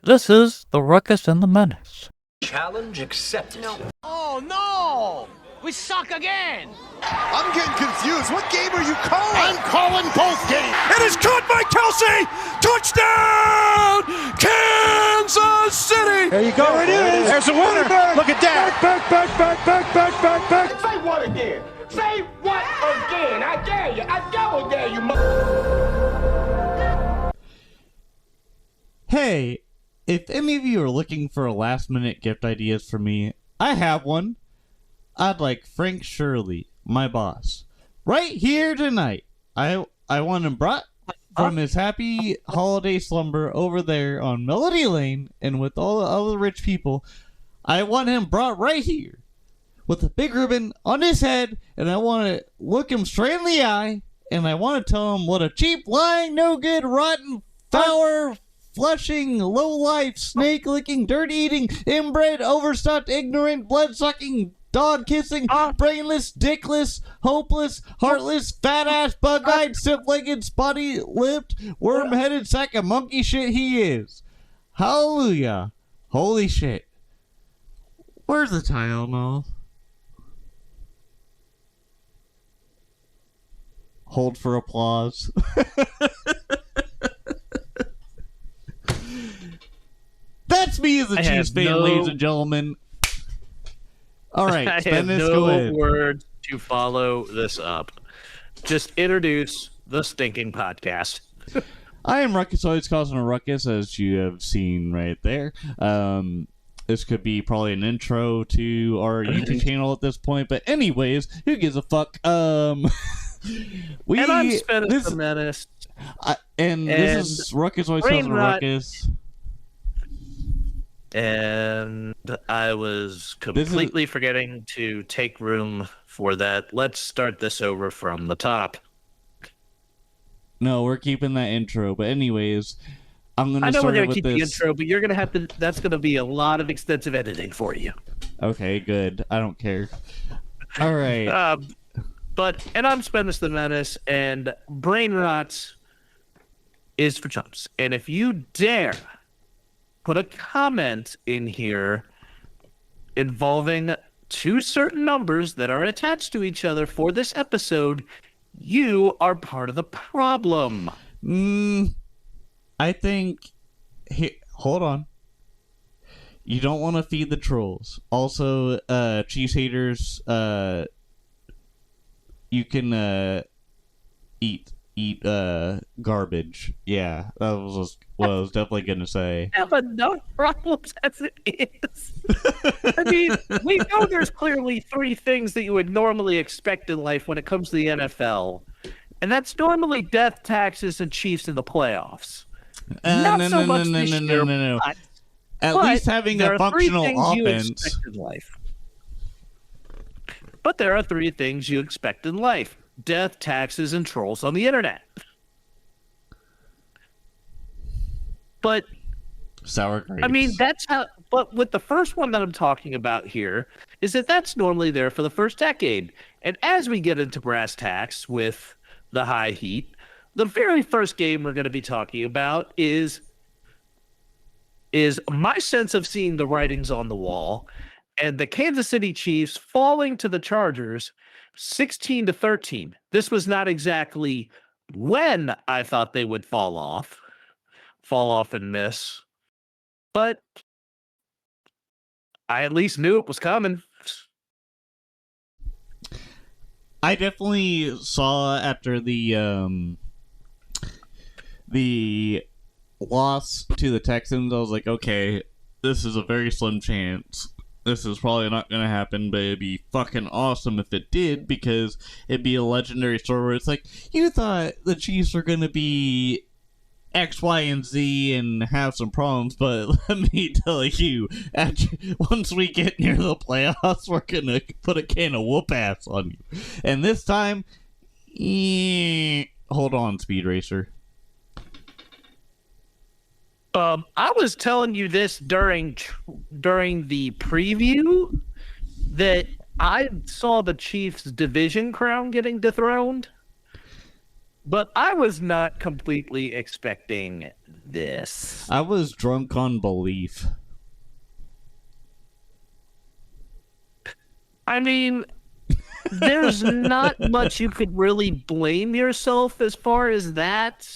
This is the Ruckus and the Menace. Challenge accepted. No. Oh no! We suck again! I'm getting confused. What game are you calling? I'm calling both games! It is caught by Kelsey! Touchdown! Kansas City! There you go. There it is. There's a winner. Look at that. Back. Say what again? Say what again? I dare you. I double dare you, Hey, if any of you are looking for last-minute gift ideas for me, I have one. I'd like Frank Shirley, my boss, right here tonight. I want him brought from his happy holiday slumber over there on Melody Lane and with all the other rich people. I want him brought right here with a big ribbon on his head, and I want to look him straight in the eye, and I want to tell him what a cheap, lying, no good, rotten, foul, flushing, low-life, snake-licking, dirt-eating, inbred, overstuffed, ignorant, blood-sucking, dog-kissing, brainless, dickless, hopeless, heartless, fat-ass, bug-eyed, stiff-legged, spotty-lipped, worm-headed sack of monkey shit he is. Hallelujah. Holy shit. Where's the Tylenol? Hold for applause. That's me as a Chiefs fan, ladies and gentlemen. All right, I Spenace, have go no ahead. words to follow this up. Just introduce the stinking podcast. I am Ruckus, always causing a ruckus, as you have seen right there. This could be probably an intro to our YouTube channel at this point, but anyways, who gives a fuck? And I'm Spenace the Menace. This is Ruckus, always causing a ruckus. And I was completely forgetting to take room for that. Let's start this over from the top. No, we're keeping that intro. But anyways, I'm going to start with this. I know we're going to keep the intro, but you're going to have to... That's going to be a lot of extensive editing for you. Okay, good. I don't care. All right. And I'm Spenace the Menace, and Brain Rot is for chumps. And if you dare put a comment in here involving two certain numbers that are attached to each other for this episode, you are part of the problem. I think... hold on. You don't want to feed the trolls. Also, cheese haters, you can eat garbage. Yeah, that was what I was definitely gonna say. Have enough problems as it is. I mean, we know there's clearly three things that you would normally expect in life when it comes to the NFL, and that's normally death, taxes, and Chiefs in the playoffs. Not so much this year. No. At least having a functional offense. But there are three things you expect in life: death, taxes, and trolls on the internet. But sour grapes. I mean, that's how. But with the first one that I'm talking about here, is that's normally there for the first decade. And as we get into brass tacks with the high heat, the very first game we're going to be talking about is my sense of seeing the writings on the wall, and the Kansas City Chiefs falling to the Chargers 16-13. This was not exactly when I thought they would fall off and miss, but I at least knew it was coming. I definitely saw after the loss to the Texans, I was like, okay, this is a very slim chance. This is probably not going to happen, but it'd be fucking awesome if it did, because it'd be a legendary story where it's like, you thought the Chiefs were going to be X, Y, and Z and have some problems, but let me tell you, once we get near the playoffs, we're going to put a can of whoop ass on you. And this time, hold on, Speed Racer. I was telling you this during the preview that I saw the Chiefs' division crown getting dethroned But I was not completely expecting this. I was drunk on belief. I mean, there's not much you could really blame yourself as far as that,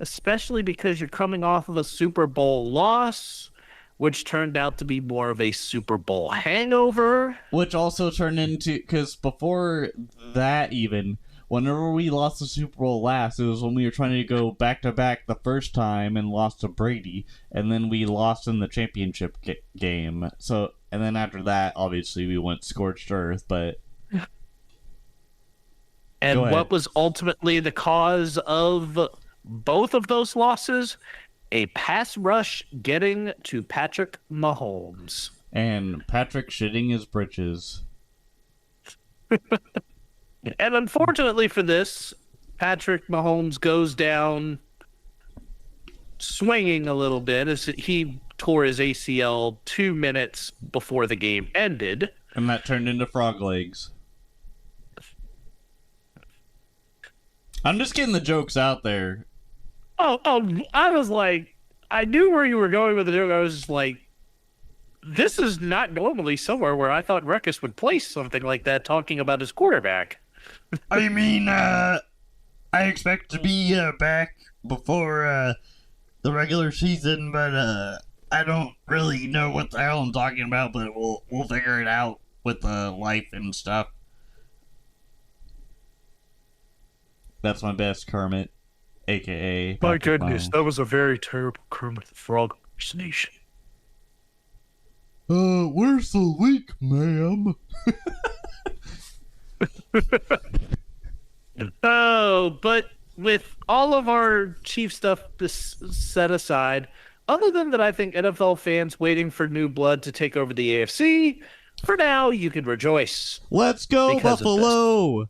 especially because you're coming off of a Super Bowl loss, which turned out to be more of a Super Bowl hangover. Which also turned into, because before that even, whenever we lost the Super Bowl last, it was when we were trying to go back-to-back the first time and lost to Brady, and then we lost in the championship game. So, and then after that, obviously, we went scorched earth, but... And what was ultimately the cause of both of those losses? A pass rush getting to Patrick Mahomes. And Patrick shitting his britches. And unfortunately for this, Patrick Mahomes goes down swinging a little bit as he tore his ACL 2 minutes before the game ended. And that turned into frog legs. I'm just getting the jokes out there. Oh, I was like, I knew where you were going with the joke. I was just like, this is not normally somewhere where I thought Ruckus would place something like that talking about his quarterback. I mean, I expect to be back before the regular season, but I don't really know what the hell I'm talking about, but we'll figure it out with life and stuff. That's my best Kermit, a.k.a. My Patrick goodness, Mahomes. that was a very terrible Kermit the Frog impersonation. Where's the leak, ma'am? Oh, but with all of our Chief stuff set aside, other than that, I think NFL fans waiting for new blood to take over the AFC, for now, you can rejoice. Let's go, Because of this. Buffalo!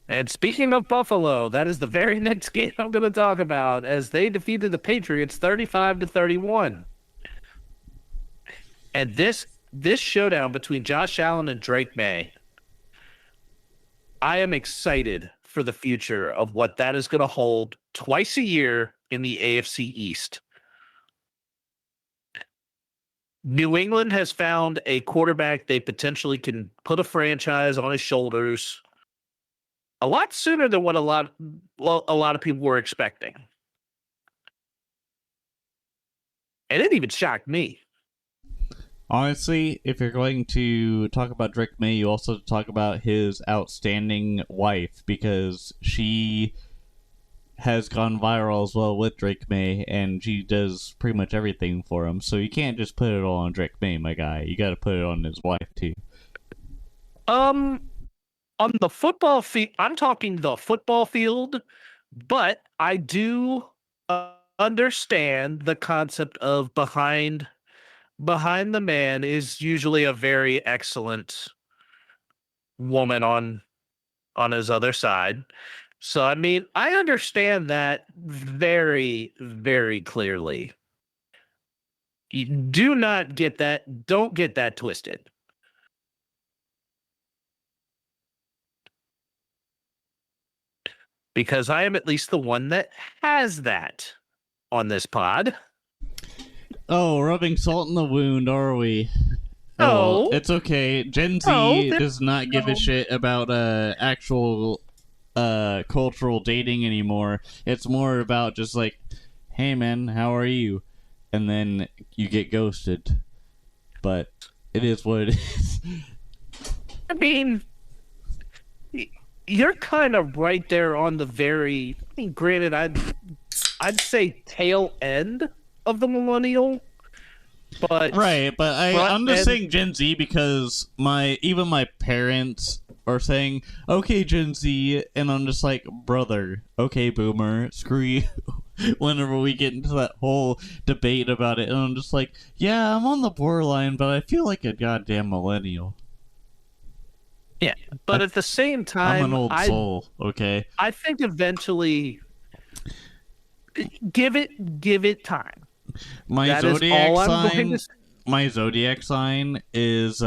And speaking of Buffalo, that is the very next game I'm going to talk about, as they defeated the Patriots 35-31. And this showdown between Josh Allen and Drake May, I am excited for the future of what that is going to hold twice a year in the AFC East. New England has found a quarterback they potentially can put a franchise on his shoulders a lot sooner than what a lot of people were expecting. And it even shocked me. Honestly, if you're going to talk about Drake May, you also have to talk about his outstanding wife, because she has gone viral as well with Drake May, and she does pretty much everything for him. So you can't just put it all on Drake May, my guy. You gotta put it on his wife, too. On the football field, I'm talking the football field, but I do understand the concept of behind the man is usually a very excellent woman on his other side. So, I mean, I understand that very, very clearly. You do not get that. Don't get that twisted. Because I am at least the one that has that on this pod. Oh, rubbing salt in the wound, are we? No. Oh, it's okay. Gen Z No, does not give a shit about actual cultural dating anymore. It's more about just like, hey man, how are you? And then you get ghosted. But it is what it is. I mean, you're kind of right there on the very. I mean, granted, I'd say tail end of the millennial, but Right, but I'm just end- saying Gen Z because even my parents are saying, okay, Gen Z, and I'm just like, brother, okay, boomer, screw you. Whenever we get into that whole debate about it, and I'm just like, yeah, I'm on the borderline, but I feel like a goddamn millennial. yeah. But at the same time, I'm an old soul, okay? I think eventually, give it time. My That is zodiac all I'm going sign. to say. My zodiac sign is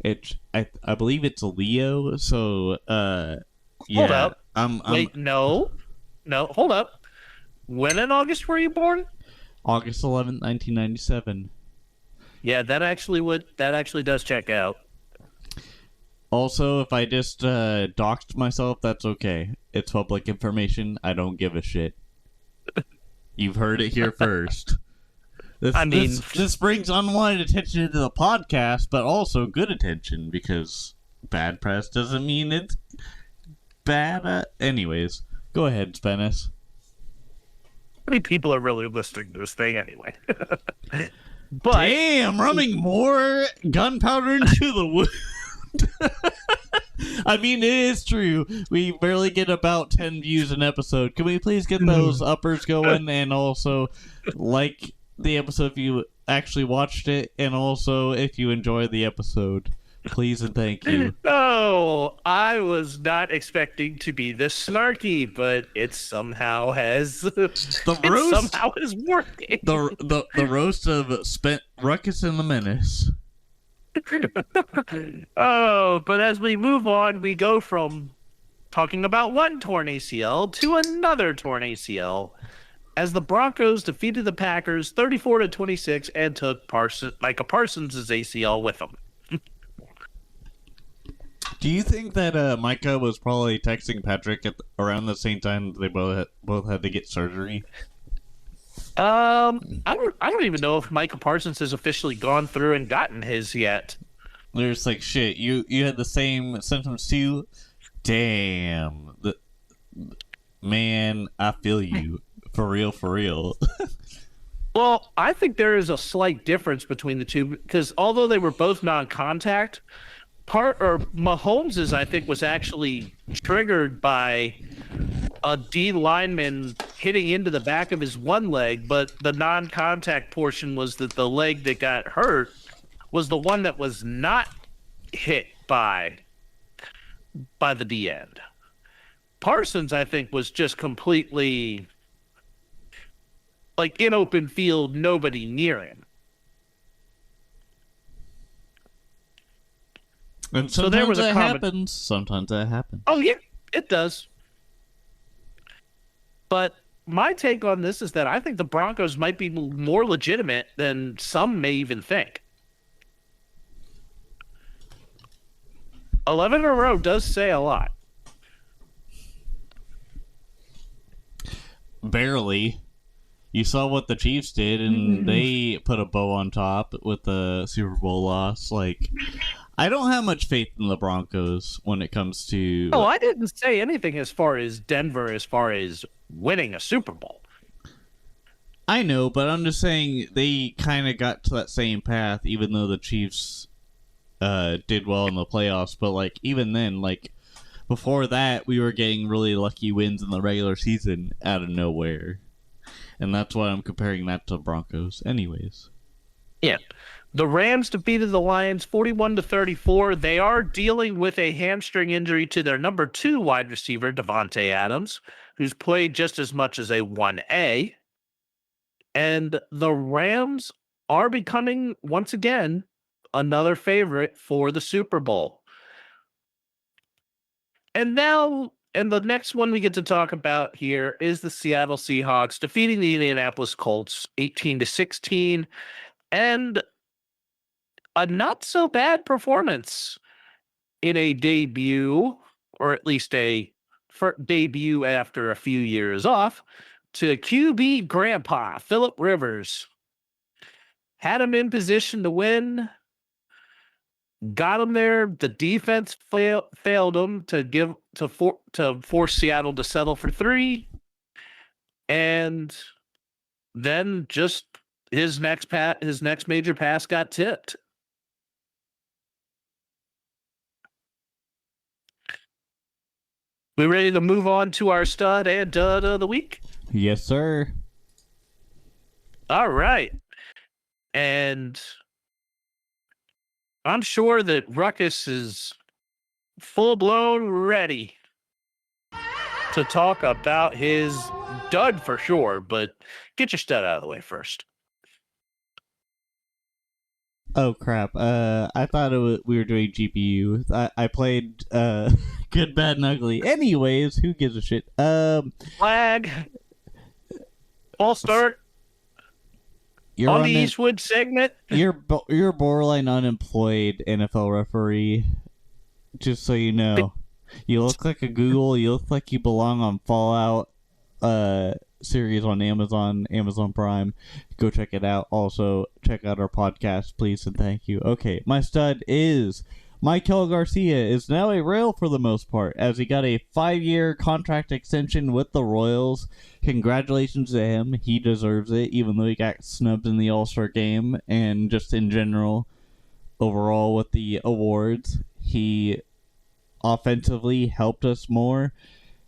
I believe it's Leo. So yeah. Hold up. I'm Wait, no, hold up. When in August were you born? August 11th, 1997. Yeah, that actually does check out. Also, if I just doxed myself, that's okay. It's public information. I don't give a shit. You've heard it here first. This brings unwanted attention into the podcast, but also good attention, because bad press doesn't mean it's bad. Anyways, go ahead, Spenace. How many people are really listening to this thing anyway? But Damn, rubbing more gunpowder into the wound. I mean, it is true. We barely get about 10 views an episode. Can we please get those uppers going, and also like the episode if you actually watched it, and also if you enjoyed the episode, please and thank you. No, I was not expecting to be this snarky, but it somehow has. Somehow is working. The roast of Ruckus and the Menace. Oh, but as we move on, we go from talking about one torn ACL to another torn ACL, as the Broncos defeated the Packers 34-26 and took Micah Parsons' ACL with them. Do you think that Micah was probably texting Patrick around the same time they both had to get surgery? I don't even know if Micah Parsons has officially gone through and gotten his yet. They're just like, shit, you had the same symptoms too? Damn. Man, I feel you. For real. Well, I think there is a slight difference between the two, because although they were both non-contact, Mahomes' I think was actually triggered by a D lineman hitting into the back of his one leg, but the non-contact portion was that the leg that got hurt was the one that was not hit by the D end. Parsons, I think, was just completely like in open field, nobody near him. And so there was a happens. Sometimes that happens. Oh yeah, it does. But my take on this is that I think the Broncos might be more legitimate than some may even think. 11 in a row does say a lot. Barely. You saw what the Chiefs did, and they put a bow on top with the Super Bowl loss. Like, I don't have much faith in the Broncos when it comes to... Oh, I didn't say anything as far as Denver, as far as winning a Super Bowl. I know, but I'm just saying they kind of got to that same path, even though the Chiefs did well in the playoffs. But, like, even then, like, before that, we were getting really lucky wins in the regular season out of nowhere. And that's why I'm comparing that to the Broncos. Anyways. Yeah. The Rams defeated the Lions 41-34. They are dealing with a hamstring injury to their number 2 wide receiver, Devontae Adams, who's played just as much as a 1A. And the Rams are becoming, once again, another favorite for the Super Bowl. And now, and the next one we get to talk about here is the Seattle Seahawks defeating the Indianapolis Colts 18-16, and a not so bad performance in a debut, or at least a debut after a few years off, to QB grandpa Phillip Rivers. Had him in position to win. Got him there. The defense failed him to force Seattle to settle for 3, and then just his next major pass got tipped. We ready to move on to our stud and dud of the week? Yes, sir. All right, and I'm sure that Ruckus is full-blown ready to talk about his dud for sure, but get your stud out of the way first. Oh crap! I thought we were doing GPU. I played Good, Bad, and Ugly. Anyways, who gives a shit? Flag. False start You're on the an- Eastwood segment. you're borderline unemployed NFL referee. Just so you know, you look like a Google. You look like you belong on Fallout series on Amazon Prime. Go check it out. Also, check out our podcast, please, and thank you. Okay, my stud is Michael Garcia is now a Royal for the most part, as he got a 5-year contract extension with the Royals. Congratulations to him. He deserves it, even though he got snubbed in the All-Star game, and just in general, overall with the awards. He offensively helped us more,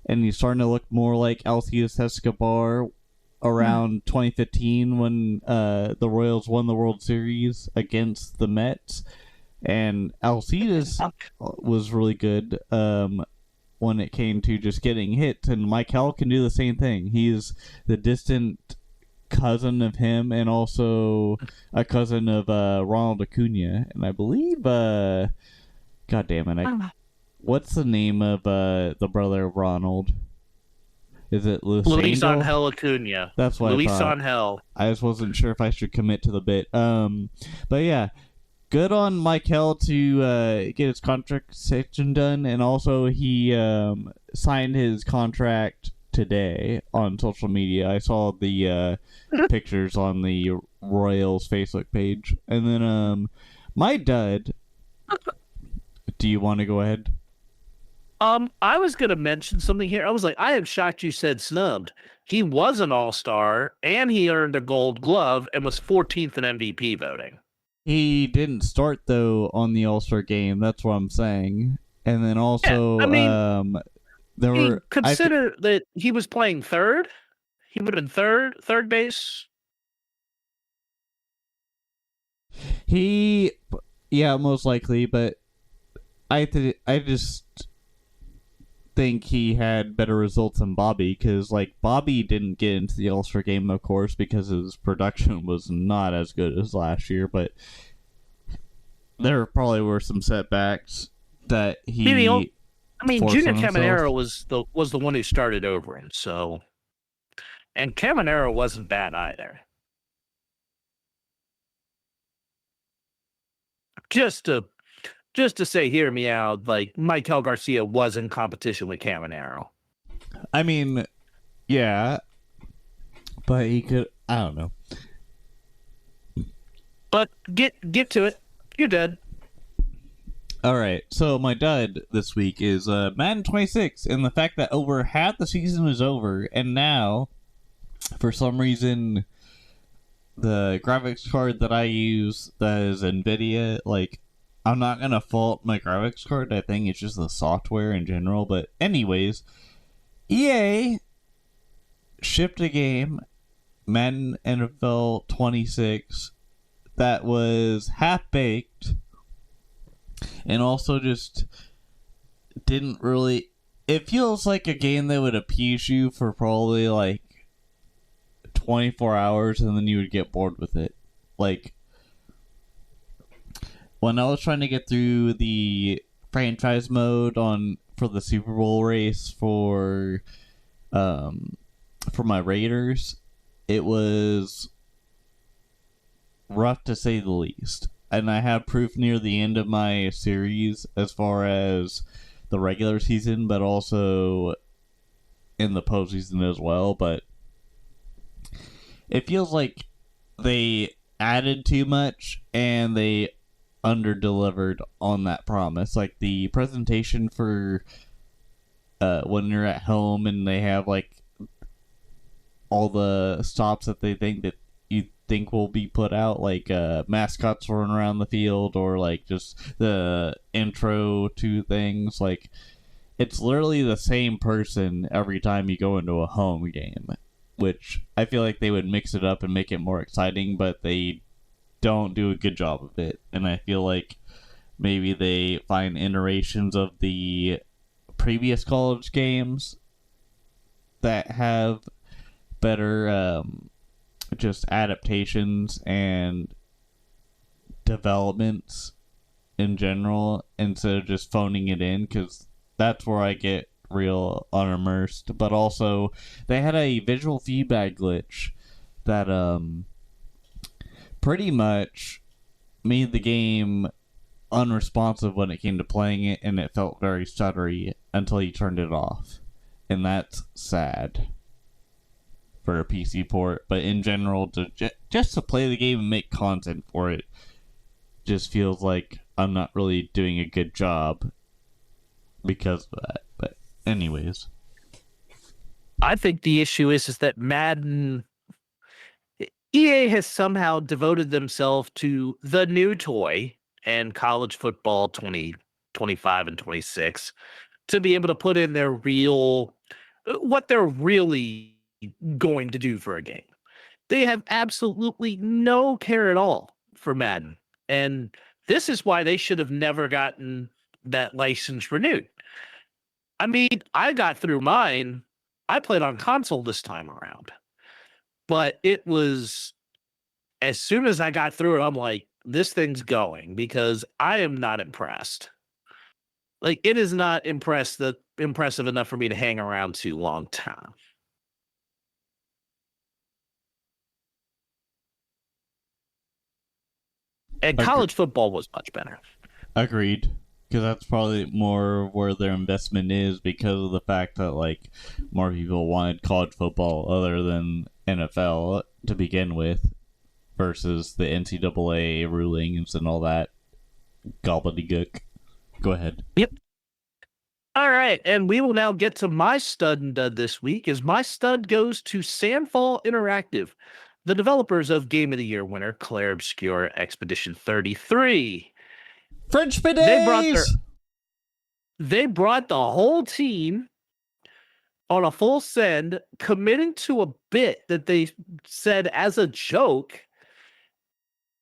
and he's starting to look more like Alcides Escobar around 2015 when the Royals won the World Series against the Mets. And Alcides was really good when it came to just getting hits, and Michael can do the same thing. He's the distant cousin of him, and also a cousin of Ronald Acuna, and I believe God damn it, what's the name of the brother of Ronald? Is it Luis Angel? Angel Acuna. That's what Luis I thought. Angel. I just wasn't sure if I should commit to the bit. But yeah, good on Michael to get his contract extension done, and also he signed his contract today on social media. I saw the pictures on the Royals Facebook page. And then my dud. Do you want to go ahead? I was gonna mention something here. I was like, I am shocked you said snubbed. He was an all-star, and he earned a Gold Glove, and was 14th in MVP voting. He didn't start though on the All-Star game. That's what I'm saying. And then also, Yeah, I mean, there were consider that he was playing third. He would have been third base. Yeah, most likely, but I just think he had better results than Bobby, because like Bobby didn't get into the All-Star game, of course, because his production was not as good as last year, but there probably were some setbacks that he Junior Caminero was the one who started over him, so, and Caminero wasn't bad either. Just to say, hear me out, like, Michael Garcia was in competition with Caminero. I mean, yeah, but he could, I don't know. But get to it. You're dead. Alright, so my dud this week is Madden 26, and the fact that over half the season is over, and now, for some reason, the graphics card that I use, that is NVIDIA, like, I'm not gonna fault my graphics card, I think it's just the software in general, but anyways, EA shipped a game, Madden NFL 26, that was half-baked, and also just didn't really... It feels like a game that would appease you for probably, like, 24 hours, and then you would get bored with it. Like, when I was trying to get through the franchise mode for the Super Bowl race for my Raiders, it was rough to say the least. And I have proof near the end of my series as far as the regular season, but also in the postseason as well. But it feels like they added too much and they under-delivered on that promise. Like the presentation for when you're at home and they have like all the stops that they think that you think will be put out, like mascots running around the field, or like just the intro to things. Like, it's literally the same person every time you go into a home game, which I feel like they would mix it up and make it more exciting, but they don't do a good job of it. And I feel like maybe they find iterations of the previous college games that have better just adaptations and developments in general instead of just phoning it in, because that's where I get real unimmersed. But also, they had a visual feedback glitch that pretty much made the game unresponsive when it came to playing it, and it felt very stuttery until you turned it off. And that's sad for a PC port, but in general, just to play the game and make content for it just feels like I'm not really doing a good job because of that. But anyways, I think the issue is that Madden, EA has somehow devoted themselves to the new toy and college football 2025 and 26 to be able to put in their what they're really going to do for a game. They have absolutely no care at all for Madden. And this is why they should have never gotten that license renewed. I mean, I got through mine. I played on console this time around. But it was, as soon as I got through it, I'm like, this thing's going, because I am not impressed. Like, it is not impressive enough for me to hang around too long time. And college football was much better. agreed. Because that's probably more where their investment is, because of the fact that, like, more people wanted college football other than NFL to begin with, versus the NCAA rulings and all that gobbledygook. Go ahead. Yep. All right, and we will now get to my stud and dud this week, as my stud goes to Sandfall Interactive, the developers of Game of the Year winner Claire Obscure Expedition 33. French bidets! They brought the whole team on a full send, committing to a bit that they said as a joke.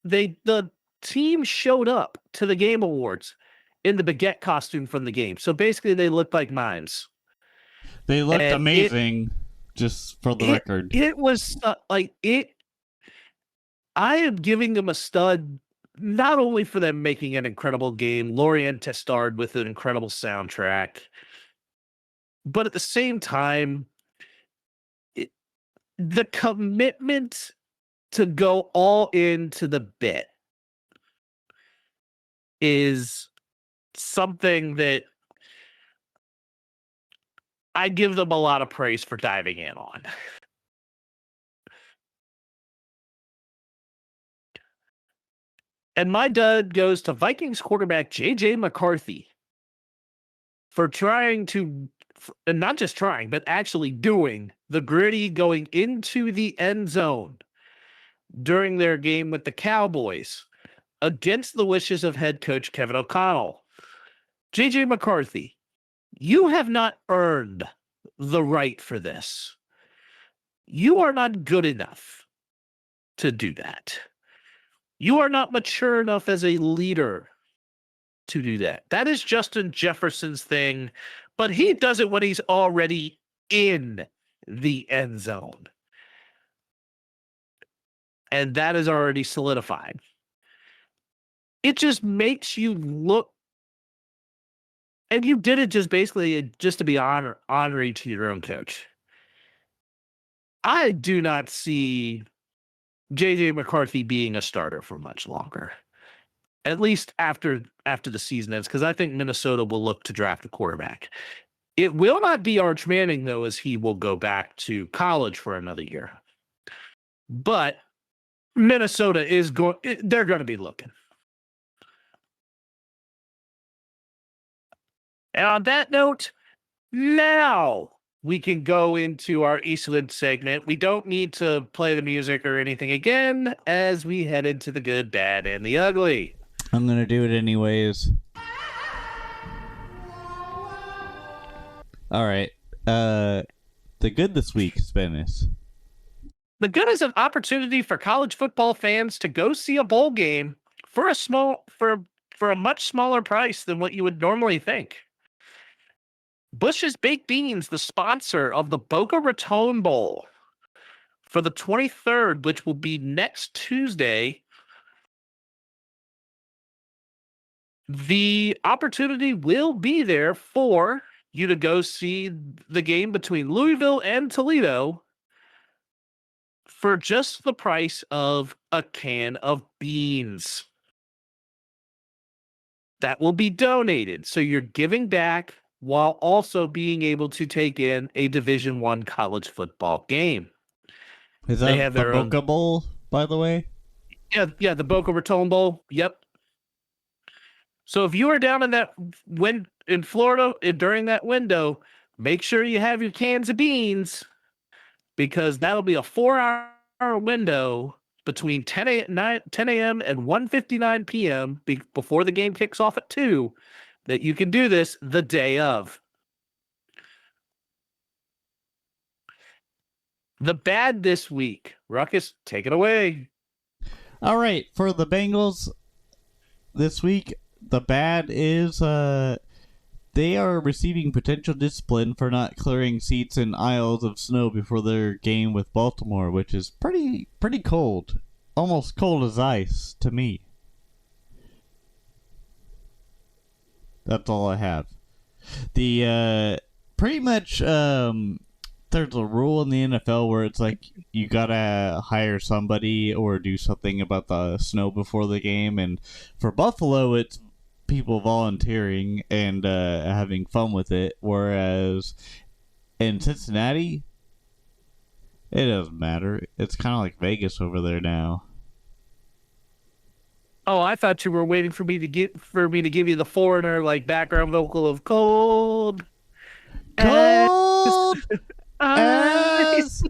The team showed up to the Game Awards in the baguette costume from the game. So basically, they looked like mimes. They looked amazing, just for the record. It was like it. I am giving them a stud, not only for them making an incredible game, Lorient Testard with an incredible soundtrack, but at the same time, the commitment to go all into the bit is something that I give them a lot of praise for diving in on. And my dud goes to Vikings quarterback J.J. McCarthy for trying to, and not just trying, but actually doing the gritty going into the end zone during their game with the Cowboys against the wishes of head coach Kevin O'Connell. J.J. McCarthy, you have not earned the right for this. You are not good enough to do that. You are not mature enough as a leader to do that. That is Justin Jefferson's thing, but he does it when he's already in the end zone. And that is already solidified. It just makes you look, and you did it just basically just to be honorary to your own coach. I do not see J.J. McCarthy being a starter for much longer, at least after the season ends, because I think Minnesota will look to draft a quarterback. It will not be Arch Manning, though, as he will go back to college for another year. But Minnesota they're going to be looking. And on that note, now we can go into our Eastland segment. We don't need to play the music or anything again as we head into the good, bad, and the ugly. I'm going to do it anyways. All right. The good this week, Spenace. The good is an opportunity for college football fans to go see a bowl game for a much smaller price than what you would normally think. Bush's Baked Beans, the sponsor of the Boca Raton Bowl for the 23rd, which will be next Tuesday, the opportunity will be there for you to go see the game between Louisville and Toledo for just the price of a can of beans. That will be donated. So you're giving back while also being able to take in a Division I college football game. Is They that have the their own. Boca Bowl, by the way? Yeah, the Boca Raton Bowl. Yep. So if you are down in that in Florida during that window, make sure you have your cans of beans because that'll be a 4-hour window between 10 a.m. and 1:59 p.m. Before the game kicks off at 2 that you can do this the day of. The bad this week. Ruckus, take it away. All right, for the Bengals this week, the bad is they are receiving potential discipline for not clearing seats in aisles of snow before their game with Baltimore, which is pretty cold. Almost cold as ice to me. That's all I have. The pretty much there's a rule in the NFL where it's like you gotta hire somebody or do something about the snow before the game, and for Buffalo it's people volunteering and having fun with it, whereas in Cincinnati it doesn't matter. It's kind of like Vegas over there now. Oh, I thought you were waiting for me to give you the foreigner like background vocal of cold. Cold Ice.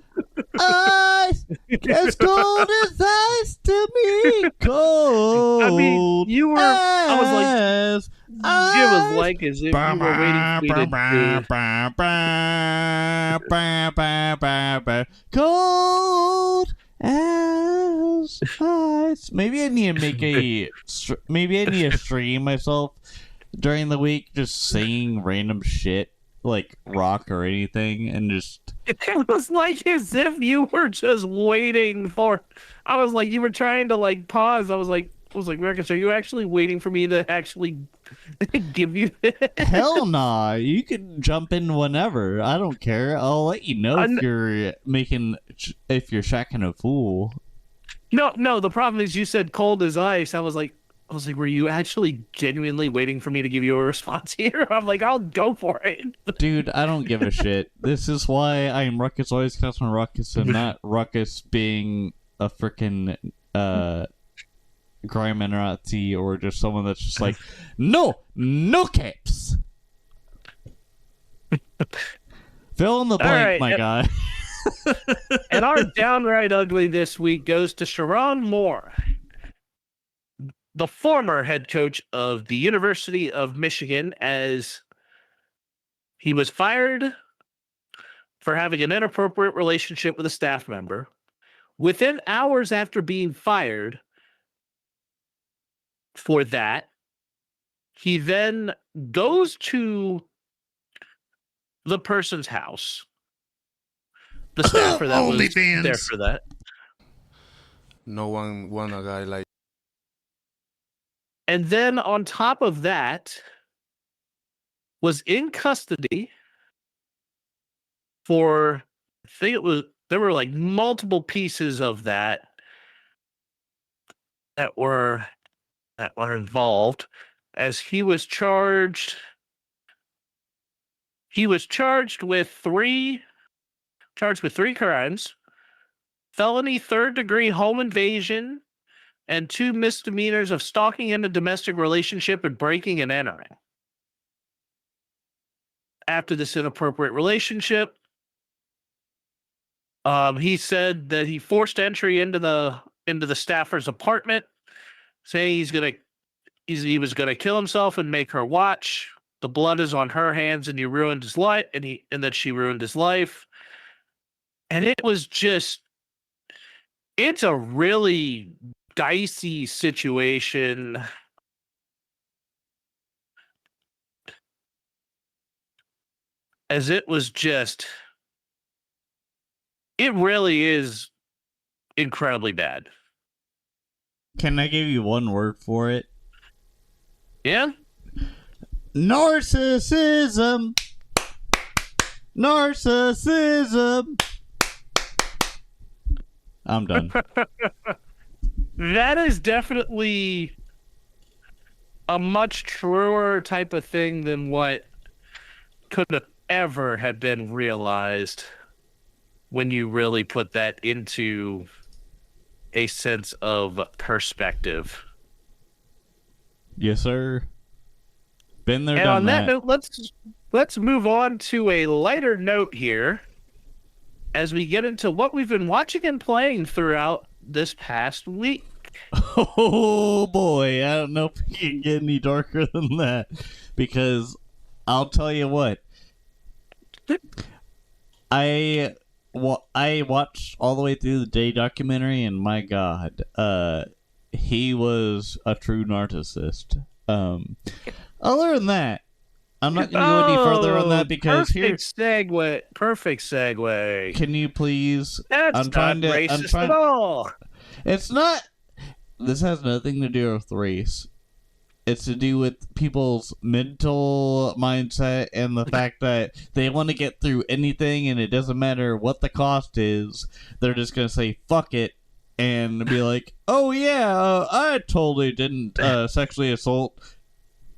as as cold as ice to me. Cold. I mean, you were. I was like, as it was like as if you were waiting for me to. cold as ice. Maybe I need to make maybe I need to stream myself during the week just saying random shit like rock or anything and just It was like as if you were just waiting for. I was like, you were trying to like pause. I was like, Ruckus, are you actually waiting for me to actually give you this? hell nah. You can jump in whenever. I don't care. I'll let you know if you're shacking a fool. No. The problem is you said cold as ice. I was like, were you actually genuinely waiting for me to give you a response here? I'm like, I'll go for it. Dude, I don't give a shit. This is why I am Ruckus, always customer Ruckus, and not Ruckus being a freaking grime Nazi or just someone that's just like, no caps. Fill in the blank, right, my guy. And our downright ugly this week goes to Sharon Moore, the former head coach of the University of Michigan, as he was fired for having an inappropriate relationship with a staff member. Within hours after being fired for that, he then goes to the person's house, the staffer that was there for that. No one want a guy like. And then on top of that, was in custody for, I think there were like multiple pieces of that were involved, as he was charged with three crimes: felony third-degree home invasion, and 2 misdemeanors of stalking in a domestic relationship and breaking and entering. After this inappropriate relationship, he said that he forced entry into the staffer's apartment, saying he was gonna kill himself and make her watch. The blood is on her hands, and he ruined his life, and that she ruined his life. And it was just, it's a really dicey situation. As it was just, it really is incredibly bad. Can I give you one word for it? Yeah. Narcissism. Narcissism. I'm done. That is definitely a much truer type of thing than what could have ever had been realized when you really put that into a sense of perspective. Yes, sir. Been there, And done on that that. note, let's move on to a lighter note here as we get into what we've been watching and playing throughout this past week. Oh boy, I don't know if we can get any darker than that, because I'll tell you what, I watched all the way through the Day documentary, and my God, he was a true narcissist. Other than that, I'm not going to go any further on that because Perfect segue. Can you please? That's I'm trying not to. racist I'm trying. at all. It's not. This has nothing to do with race. It's to do with people's mental mindset and the fact that they want to get through anything, and it doesn't matter what the cost is. They're just gonna say fuck it and be like, "Oh yeah, I totally didn't sexually assault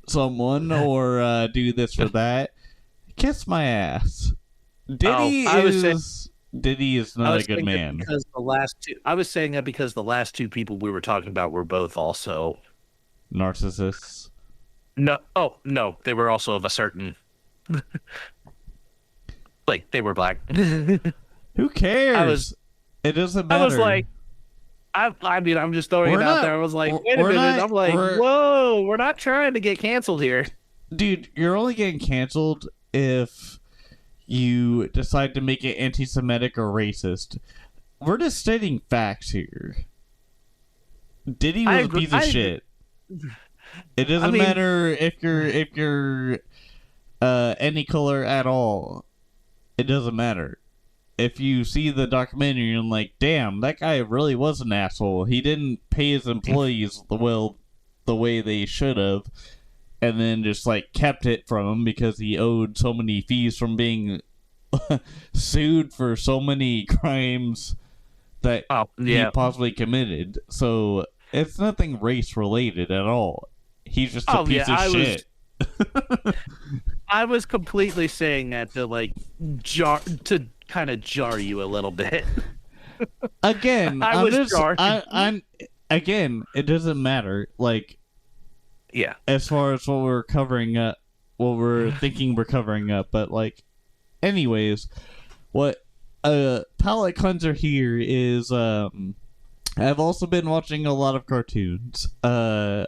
someone or do this or that." Kiss my ass. Diddy is not a good man. Because I was saying that because the last two people we were talking about were both also narcissists. No, they were also of a certain, like they were black. Who cares? It doesn't matter. I was like, I mean, I'm just throwing it out there. I was like, wait a minute. I'm like, whoa, we're not trying to get canceled here, dude. You're only getting canceled if you decide to make it anti-Semitic or racist. We're just stating facts here. Diddy was a piece of shit. It doesn't matter if you're any color at all. It doesn't matter. If you see the documentary and like, damn, that guy really was an asshole. He didn't pay his employees the way they should have. And then just like kept it from him because he owed so many fees from being sued for so many crimes that he possibly committed. So it's nothing race related at all. He's just a piece of shit. I was completely saying that to kind of jar you a little bit. Again, again, it doesn't matter. Like, yeah, as far as what we're covering up, what we're thinking we're covering up, but like, anyways, what palate cleanser here is I've also been watching a lot of cartoons,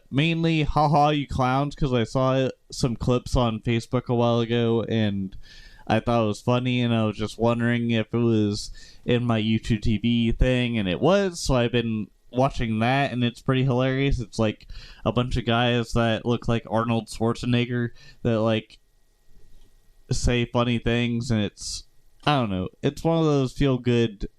mainly Haha You Clowns, because I saw some clips on Facebook a while ago and I thought it was funny, and I was just wondering if it was in my YouTube TV thing, and it was, so I've been watching that, and it's pretty hilarious. It's like a bunch of guys that look like Arnold Schwarzenegger that like say funny things, and it's, I don't know, it's one of those feel good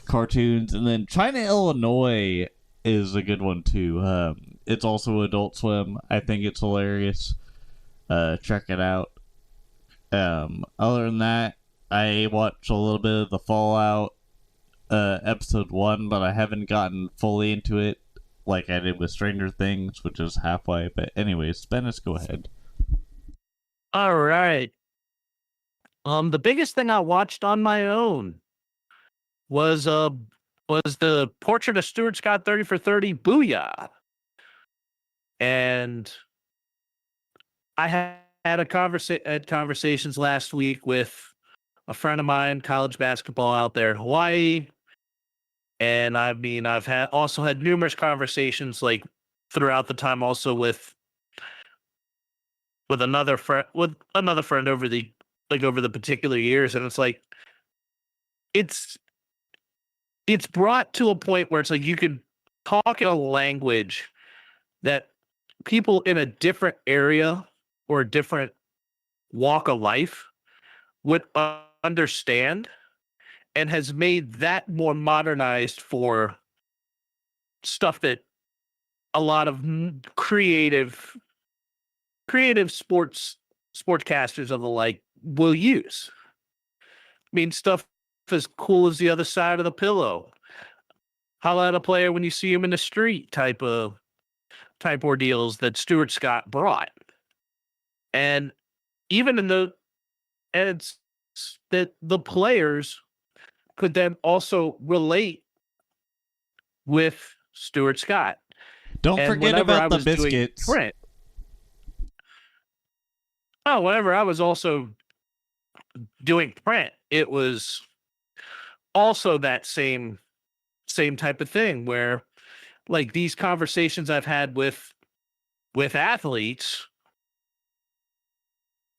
cartoons. And then China, Illinois is a good one too. It's also Adult Swim. I think it's hilarious. Check it out. Other than that, I watched a little bit of the Fallout episode 1, but I haven't gotten fully into it like I did with Stranger Things, which is halfway. But anyways, Spenace, go ahead. All right. The biggest thing I watched on my own was the Portrait of Stuart Scott 30 for 30 Booyah. And I had conversations last week with a friend of mine, college basketball out there in Hawaii. And I mean, I've also had numerous conversations like throughout the time, also with another friend over the particular years, and it's like it's brought to a point where it's like you can talk in a language that people in a different area or a different walk of life would understand, and has made that more modernized for stuff that a lot of creative creative sportscasters of the like will use. I mean, stuff as cool as the other side of the pillow. Holla at a player when you see him in the street type ordeals that Stuart Scott brought. And even in the it's that the players could then also relate with Stuart Scott. Don't And forget whenever I about the was doing biscuits. print. Oh, whenever I was also doing print, it was also that same type of thing where like these conversations I've had with athletes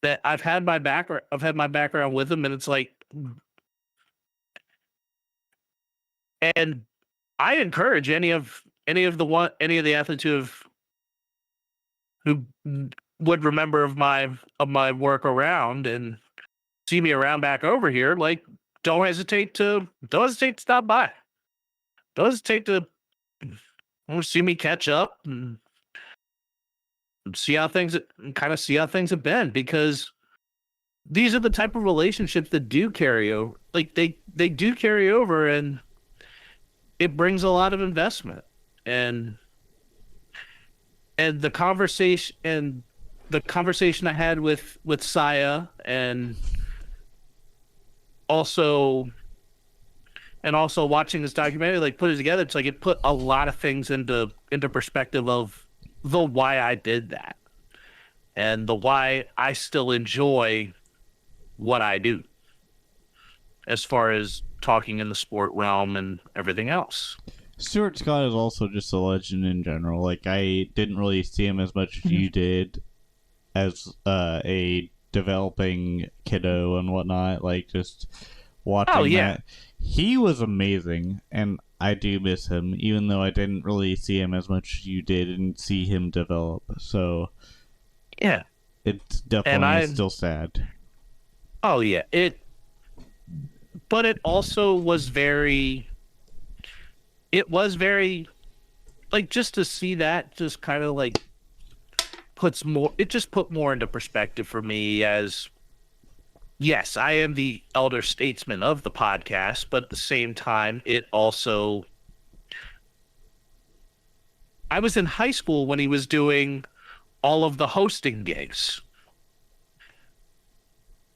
that I've had my background with them, and it's like, and I encourage any of the athletes who would remember of my work around and see me around back over here, like don't hesitate to stop by. Don't hesitate to see me catch up and see how things have been, because these are the type of relationships that do carry over. Like they do carry over, and it brings a lot of investment and the conversation I had with Saya and also watching this documentary, like put it together, it's like it put a lot of things into perspective of the why I did that and the why I still enjoy what I do as far as talking in the sport realm and everything else. Stuart Scott is also just a legend in general. Like, I didn't really see him as much as you did as a developing kiddo and whatnot. Like, just watching that. He was amazing, and I do miss him, even though I didn't really see him as much as you did and see him develop. So, yeah. It's definitely still sad. Oh, yeah. But it also was very... It was very, like, just to see that just kind of like put more into perspective for me as, yes, I am the elder statesman of the podcast, but at the same time, I was in high school when he was doing all of the hosting gigs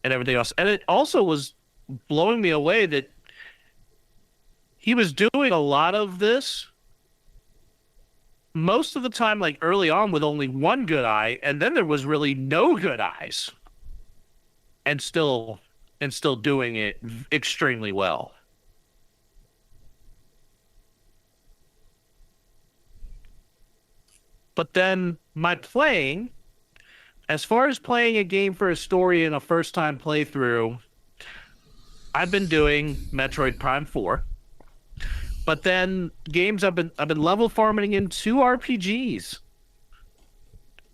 and everything else. And it also was blowing me away that he was doing a lot of this most of the time, like early on, with only one good eye, and then there was really no good eyes, and still doing it extremely well. But then my playing, as far as playing a game for a story in a first-time playthrough, I've been doing Metroid Prime 4. But then games I've been level farming in 2 RPGs.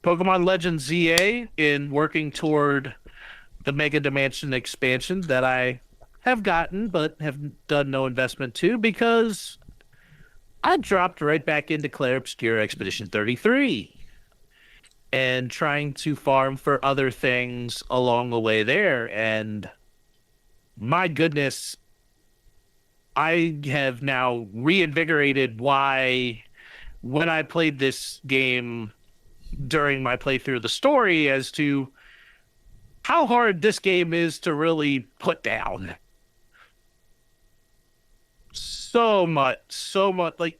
Pokemon Legends ZA in working toward the Mega Dimension expansion that I have gotten but have done no investment to because I dropped right back into Clair Obscura Expedition 33 and trying to farm for other things along the way there. And my goodness, I have now reinvigorated why when I played this game during my playthrough of the story as to how hard this game is to really put down. So much, like,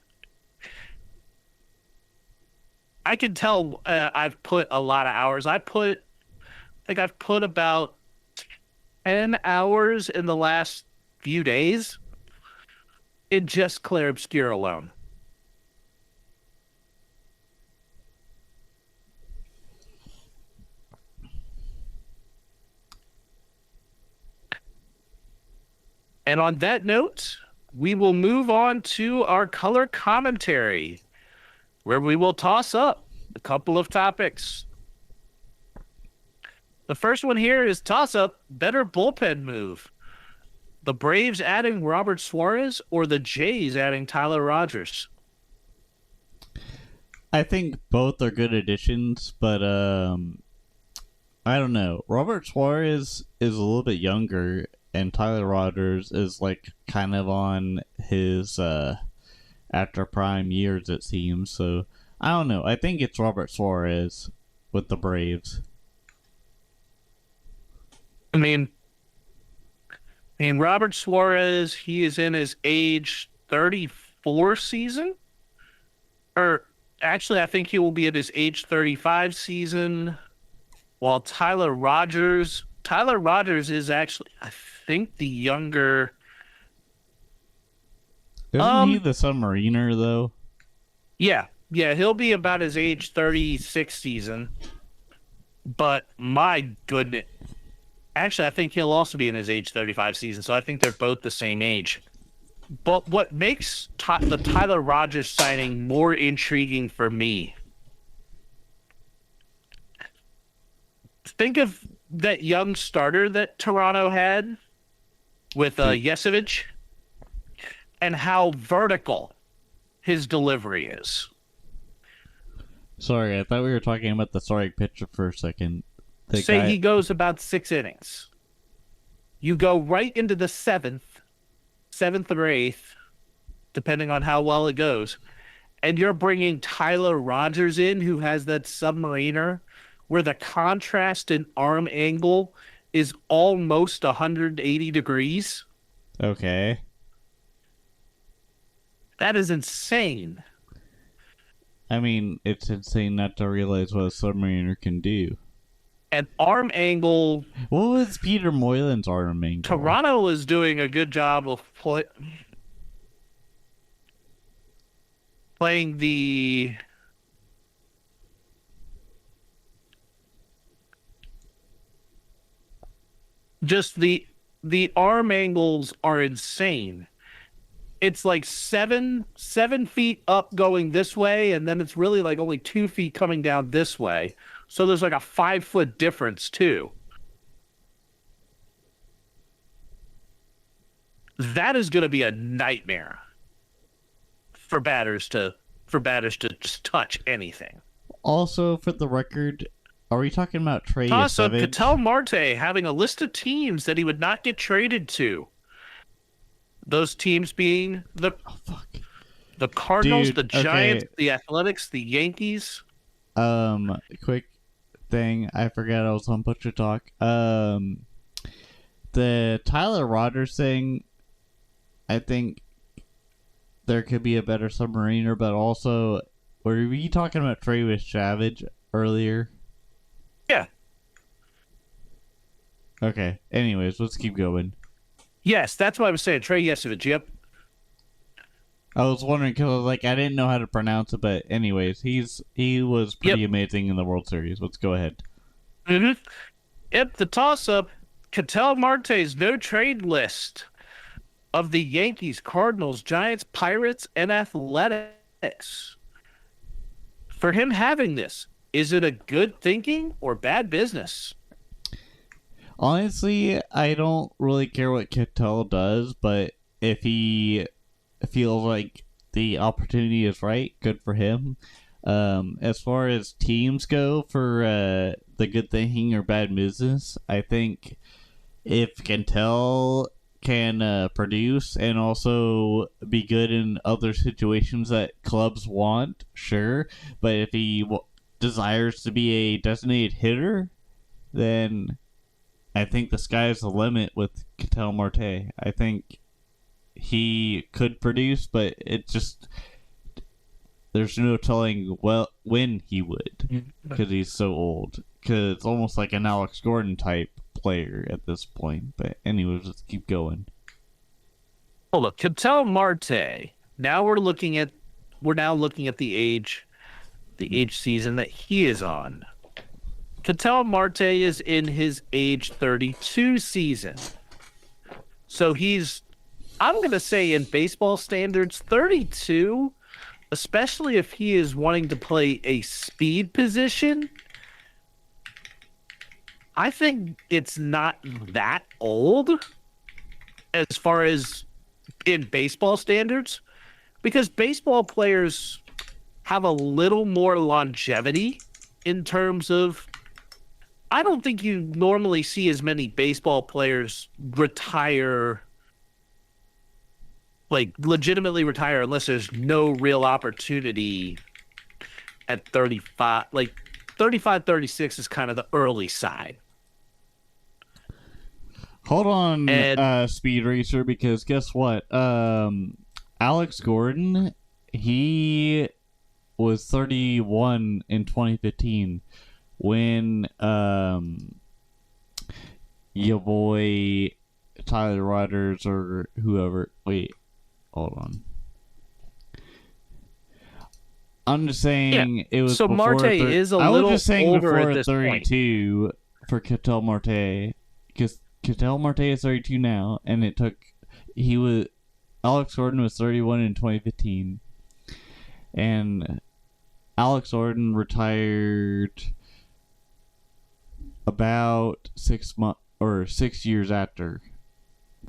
I can tell I've put a lot of hours. I've put about 10 hours in the last few days in just Clair Obscura alone. And on that note, we will move on to our color commentary, where we will toss up a couple of topics. The first one here is toss up better bullpen move. The Braves adding Robert Suarez or the Jays adding Tyler Rogers? I think both are good additions, but I don't know. Robert Suarez is a little bit younger, and Tyler Rogers is like kind of on his after prime years, it seems. So I don't know. I think it's Robert Suarez with the Braves. I mean, Robert Suarez, he is in his age 34 season. Or actually, I think he will be at his age 35 season. While Tyler Rogers is actually, I think, the younger. Isn't he the submariner, though? Yeah, he'll be about his age 36 season. But my goodness. Actually, I think he'll also be in his age 35 season, so I think they're both the same age. But what makes the Tyler Rogers signing more intriguing for me, think of that young starter that Toronto had with Yesevich and how vertical his delivery is. Sorry, I thought we were talking about the starting pitcher for a second. He goes about 6 innings. You go right into the seventh or eighth, depending on how well it goes, and you're bringing Tyler Rogers in, who has that submariner, where the contrast in arm angle is almost 180 degrees. Okay. That is insane. I mean, it's insane not to realize what a submariner can do. And arm angle... What was Peter Moylan's arm angle? Toronto is doing a good job of playing the... Just the arm angles are insane. It's like 7 feet up going this way, and then it's really like only 2 feet coming down this way. So there's like a 5-foot difference too. That is going to be a nightmare for batters to just touch anything. Also, for the record, are we talking about Trey Also, Yesevich? Ketel Marte having a list of teams that he would not get traded to. Those teams being the Cardinals, the Giants, the Athletics, the Yankees. Quick thing, I forgot I was on Butcher Talk. The Tyler Rogers thing, I think there could be a better submariner, but also, were we talking about Trey with Savage earlier? Yeah. Okay. Anyways, let's keep going. Yes, that's what I was saying. Trey Yesevich, yep. I was wondering because I didn't know how to pronounce it, but anyways, he was pretty amazing in the World Series. Let's go ahead. Mm-hmm. Yep, the toss-up, Ketel Marte's no-trade list of the Yankees, Cardinals, Giants, Pirates, and Athletics. For him having this, is it a good thinking or bad business? Honestly, I don't really care what Ketel does, but if he feels like the opportunity is right, good for him. As far as teams go for the good thinking or bad business, I think if Ketel can produce and also be good in other situations that clubs want, sure. But if he desires to be a designated hitter, then I think the sky is the limit with Ketel Marte. I think he could produce, but it just, there's no telling when he would, because he's so old. Because it's almost like an Alex Gordon type player at this point. But anyways, let's keep going. Oh look, Ketel Marte. Now we're now looking at the age season that he is on. Ketel Marte is in his age 32 season. So he's, I'm going to say in baseball standards, 32, especially if he is wanting to play a speed position, I think it's not that old as far as in baseball standards, because baseball players have a little more longevity in terms of I don't think you normally see as many baseball players retire, like legitimately retire, unless there's no real opportunity at 35. Like 35, 36 is kind of the early side. Hold on, And Speed Racer, because guess what? Alex Gordon, he was 31 in 2015 when your boy Tyler Rodgers or whoever. Wait, hold on. I'm just saying it was. So before Marte is a little I was just saying older before at this 32 for Ketel Marte, because Ketel Marte is 32 now, and Alex Gordon was 31 in 2015, and Alex Gordon retired about 6 years after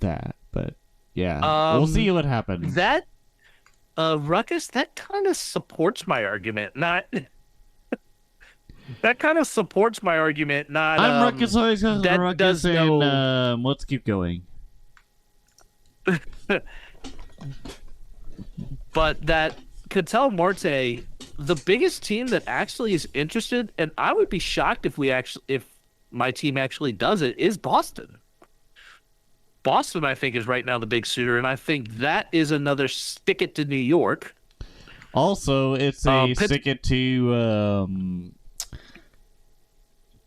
that. But yeah, we'll see what happens. That Ruckus, that kind of supports my argument. That kind of supports my argument. I'm Ruckus, always that Ruckus, does and no- let's keep going. But that Ketel Marte, the biggest team that actually is interested, and I would be shocked if my team actually does it, is Boston. Boston, I think, is right now the big suitor, and I think that is another stick it to New York. Also, it's a stick it to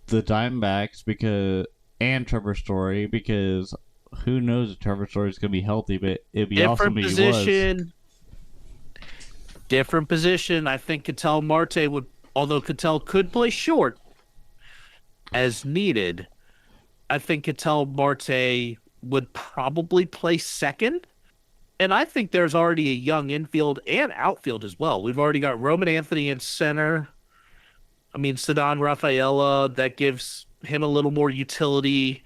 the Diamondbacks and Trevor Story, because who knows if Trevor Story is going to be healthy, but it'd be awesome if he was. Different position. I think Ketel Marte would, although Ketel could play short as needed, I think Ketel Marte would probably play second. And I think there's already a young infield and outfield as well. We've already got Roman Anthony in center. I mean, Ceddanne Rafaela, that gives him a little more utility.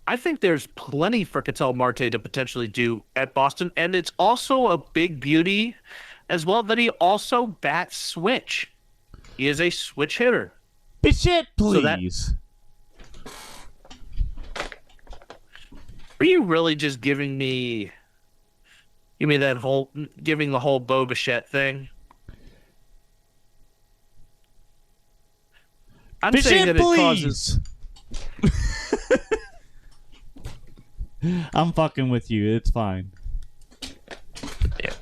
I think there's plenty for Ketel Marte to potentially do at Boston. And it's also a big beauty as well that he also bats switch. He is a switch hitter. Bichette, please. Are you really just giving me the whole Bo Bichette thing? I'm Bichette, saying that please. it causes. I'm fucking with you. It's fine. Yeah.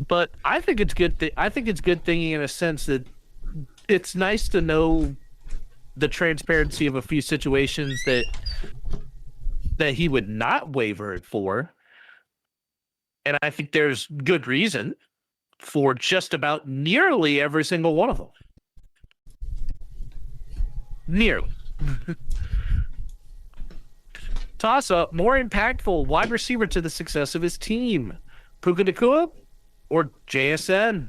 But I think it's good. I think it's good thinking in a sense that it's nice to know the transparency of a few situations that he would not waver for. And I think there's good reason for just about nearly every single one of them. Nearly. Toss-up, more impactful wide receiver to the success of his team. Puka Nacua or JSN?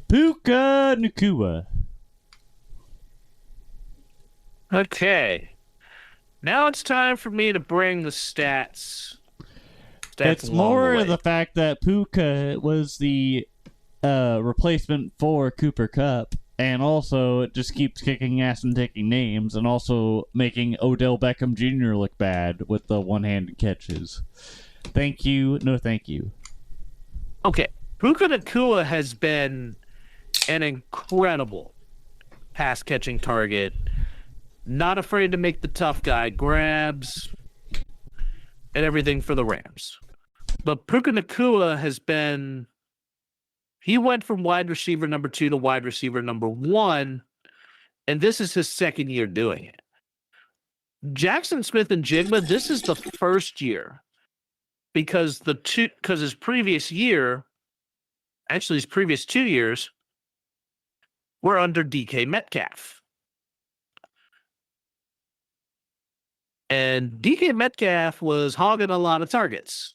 Puka Nacua. Okay. Now it's time for me to bring the stats. It's more the fact that Puka was the replacement for Cooper Kupp, and also it just keeps kicking ass and taking names, and also making Odell Beckham Jr. look bad with the one-handed catches. Thank you. No, thank you. Okay. Puka Nacua has been an incredible pass-catching target. Not afraid to make the tough guy grabs and everything for the Rams. But Puka Nacua has been... He went from wide receiver number 2 to wide receiver number 1, and this is his second year doing it. Jackson Smith and Jigma, this is the first year, because his previous 2 years were under DK Metcalf. And DK Metcalf was hogging a lot of targets.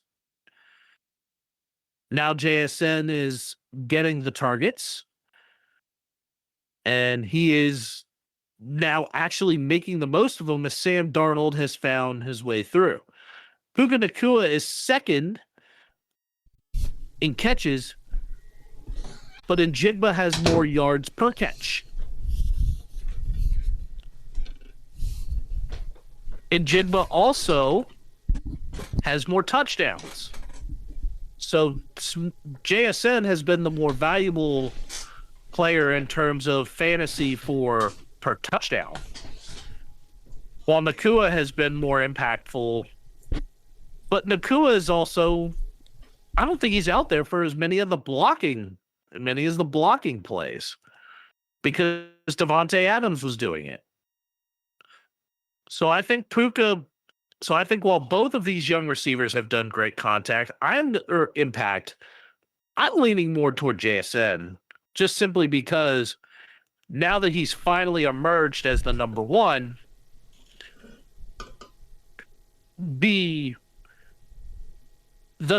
Now JSN is getting the targets, and he is now actually making the most of them as Sam Darnold has found his way through. Puka Nacua is second in catches but Njigba has more yards per catch. Njigba also has more touchdowns. So JSN has been the more valuable player in terms of fantasy for per touchdown, while Nakua has been more impactful. But Nakua is also, I don't think he's out there for as many of the blocking plays because Devontae Adams was doing it. So I think while both of these young receivers have done great impact, I'm leaning more toward JSN just simply because now that he's finally emerged as the number one, the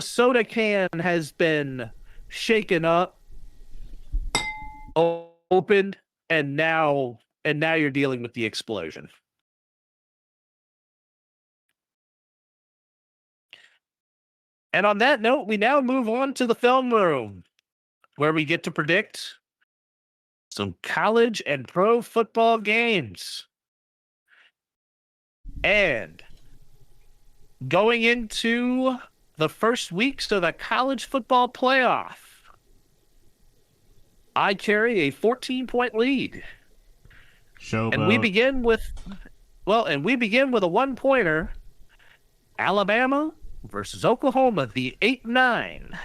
soda can has been shaken up, opened, and now you're dealing with the explosion. And on that note, we now move on to the film room, where we get to predict some college and pro football games. And going into the first weeks of the college football playoff, I carry a 14-point lead. And we begin with a 1-pointer. Alabama versus Oklahoma, the 8-9.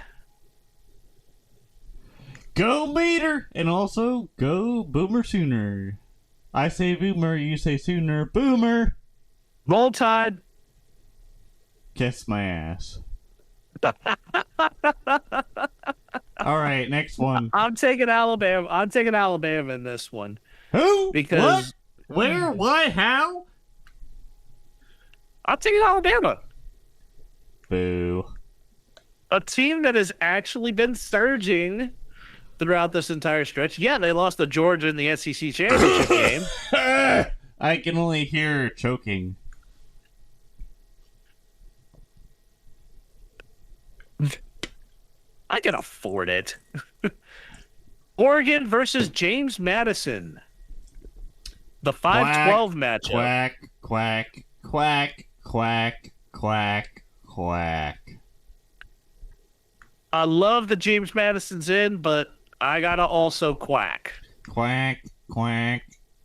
Go Beater! And also, go Boomer Sooner. I say Boomer, you say Sooner. Boomer! Roll Tide. Kiss my ass. Alright, next one. I'm taking Alabama in this one. Who? Because what? Where? Why? How? I'm taking Alabama. Boo. A team that has actually been surging throughout this entire stretch. Yeah, they lost to Georgia in the SEC championship game. I can only hear choking. I can afford it. Oregon versus James Madison. The 5-12 matchup. Quack, quack, quack, quack, quack, quack. I love that James Madison's in, but I gotta also quack. Quack, quack,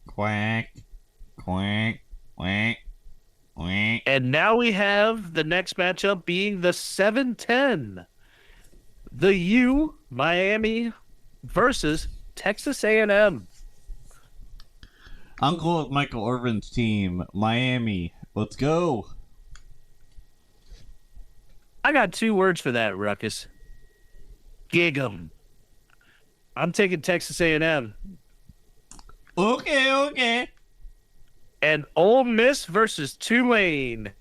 quack, quack, quack, quack. And now we have the next matchup being the 7-10. The U, Miami versus Texas A&M. I'm going with Michael Irvin's team, Miami. Let's go. I got 2 words for that, Ruckus. Gig 'em. I'm taking Texas A&M. Okay. And Ole Miss versus Tulane.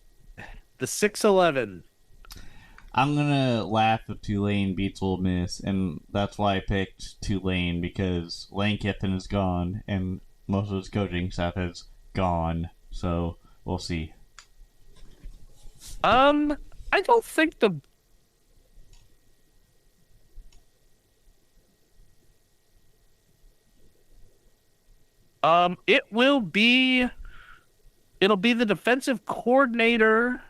The 6-11. I'm gonna laugh if Tulane beats Ole Miss, and that's why I picked Tulane, because Lane Kiffin is gone, and most of his coaching staff is gone. So we'll see. I don't think it'll be the defensive coordinator,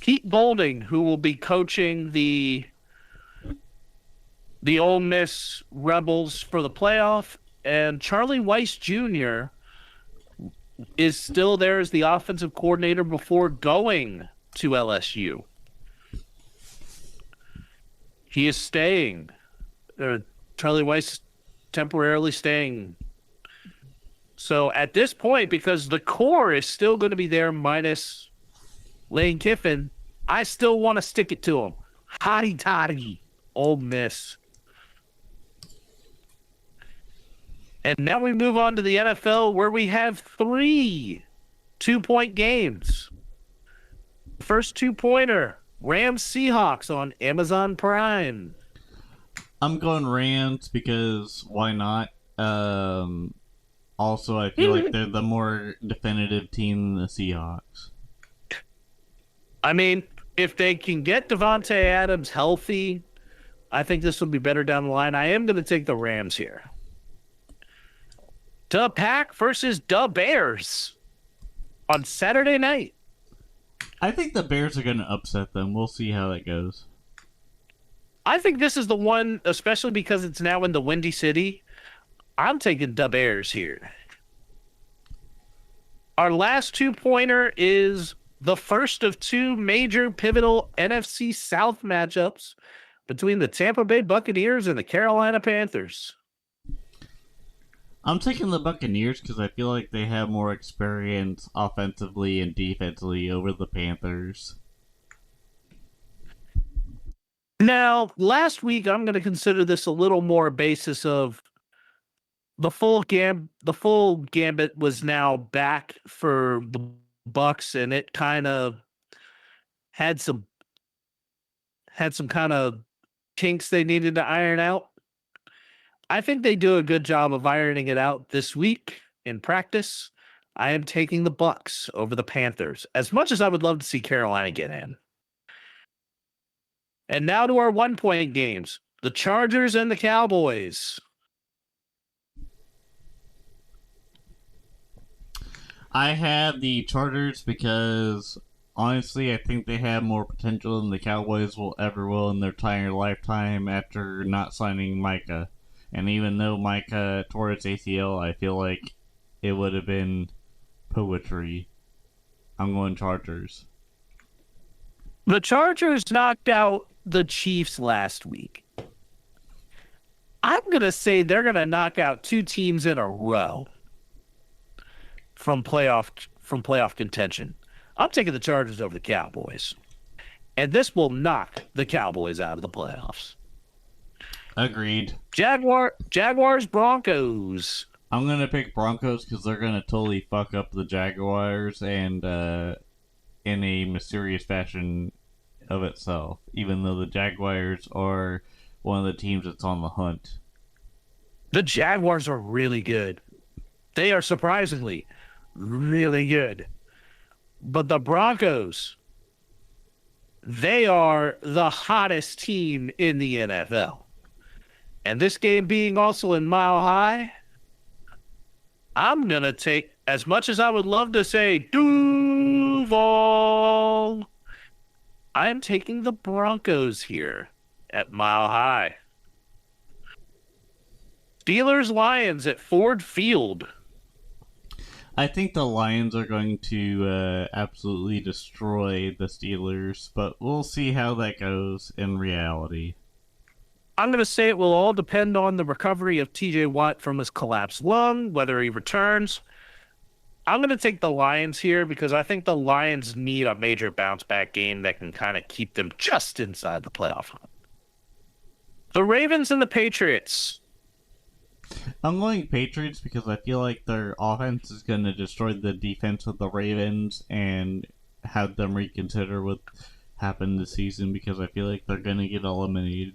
Pete Golding, who will be coaching the Ole Miss Rebels for the playoff, and Charlie Weiss Jr. is still there as the offensive coordinator before going to LSU. He is staying. Charlie Weiss temporarily staying. So at this point, because the core is still going to be there minus Lane Kiffin, I still want to stick it to him. Hotty toddy, Ole Miss. And now we move on to the NFL, where we have 3 2-point games. First 2-pointer, Rams Seahawks on Amazon Prime. I'm going Rams because why not? Also, I feel like they're the more definitive team than the Seahawks. I mean, if they can get Devontae Adams healthy, I think this will be better down the line. I am going to take the Rams here. Da Pack versus Da Bears on Saturday night. I think the Bears are going to upset them. We'll see how that goes. I think this is the one, especially because it's now in the Windy City. I'm taking Da Bears here. Our last 2-pointer is the first of 2 major pivotal NFC South matchups between the Tampa Bay Buccaneers and the Carolina Panthers. I'm taking the Buccaneers because I feel like they have more experience offensively and defensively over the Panthers. Now, last week, I'm going to consider this a little more basis of the full gambit was now back for the Bucks, and it kind of had some kind of kinks they needed to iron out. I think they do a good job of ironing it out this week in practice. I am taking the Bucks over the Panthers, as much as I would love to see Carolina get in. And now to our 1-point games, the Chargers and the Cowboys. I have the Chargers because, honestly, I think they have more potential than the Cowboys will ever will in their entire lifetime after not signing Micah. And even though Micah tore his ACL, I feel like it would have been poetry. I'm going Chargers. The Chargers knocked out the Chiefs last week. I'm going to say they're going to knock out 2 teams in a row from playoff contention. I'm taking the Chargers over the Cowboys. And this will knock the Cowboys out of the playoffs. Agreed. Jaguars, Broncos. I'm going to pick Broncos because they're going to totally fuck up the Jaguars and in a mysterious fashion of itself, even though the Jaguars are one of the teams that's on the hunt. The Jaguars are really good. They are surprisingly really good. But the Broncos, they are the hottest team in the NFL. And this game being also in Mile High, I'm going to take, as much as I would love to say Duval, I'm taking the Broncos here at Mile High. Steelers-Lions at Ford Field. I think the Lions are going to absolutely destroy the Steelers, but we'll see how that goes in reality. I'm going to say it will all depend on the recovery of TJ Watt from his collapsed lung, whether he returns. I'm going to take the Lions here because I think the Lions need a major bounce-back game that can kind of keep them just inside the playoff hunt. The Ravens and the Patriots. I'm going Patriots because I feel like their offense is going to destroy the defense of the Ravens and have them reconsider what happened this season because I feel like they're going to get eliminated.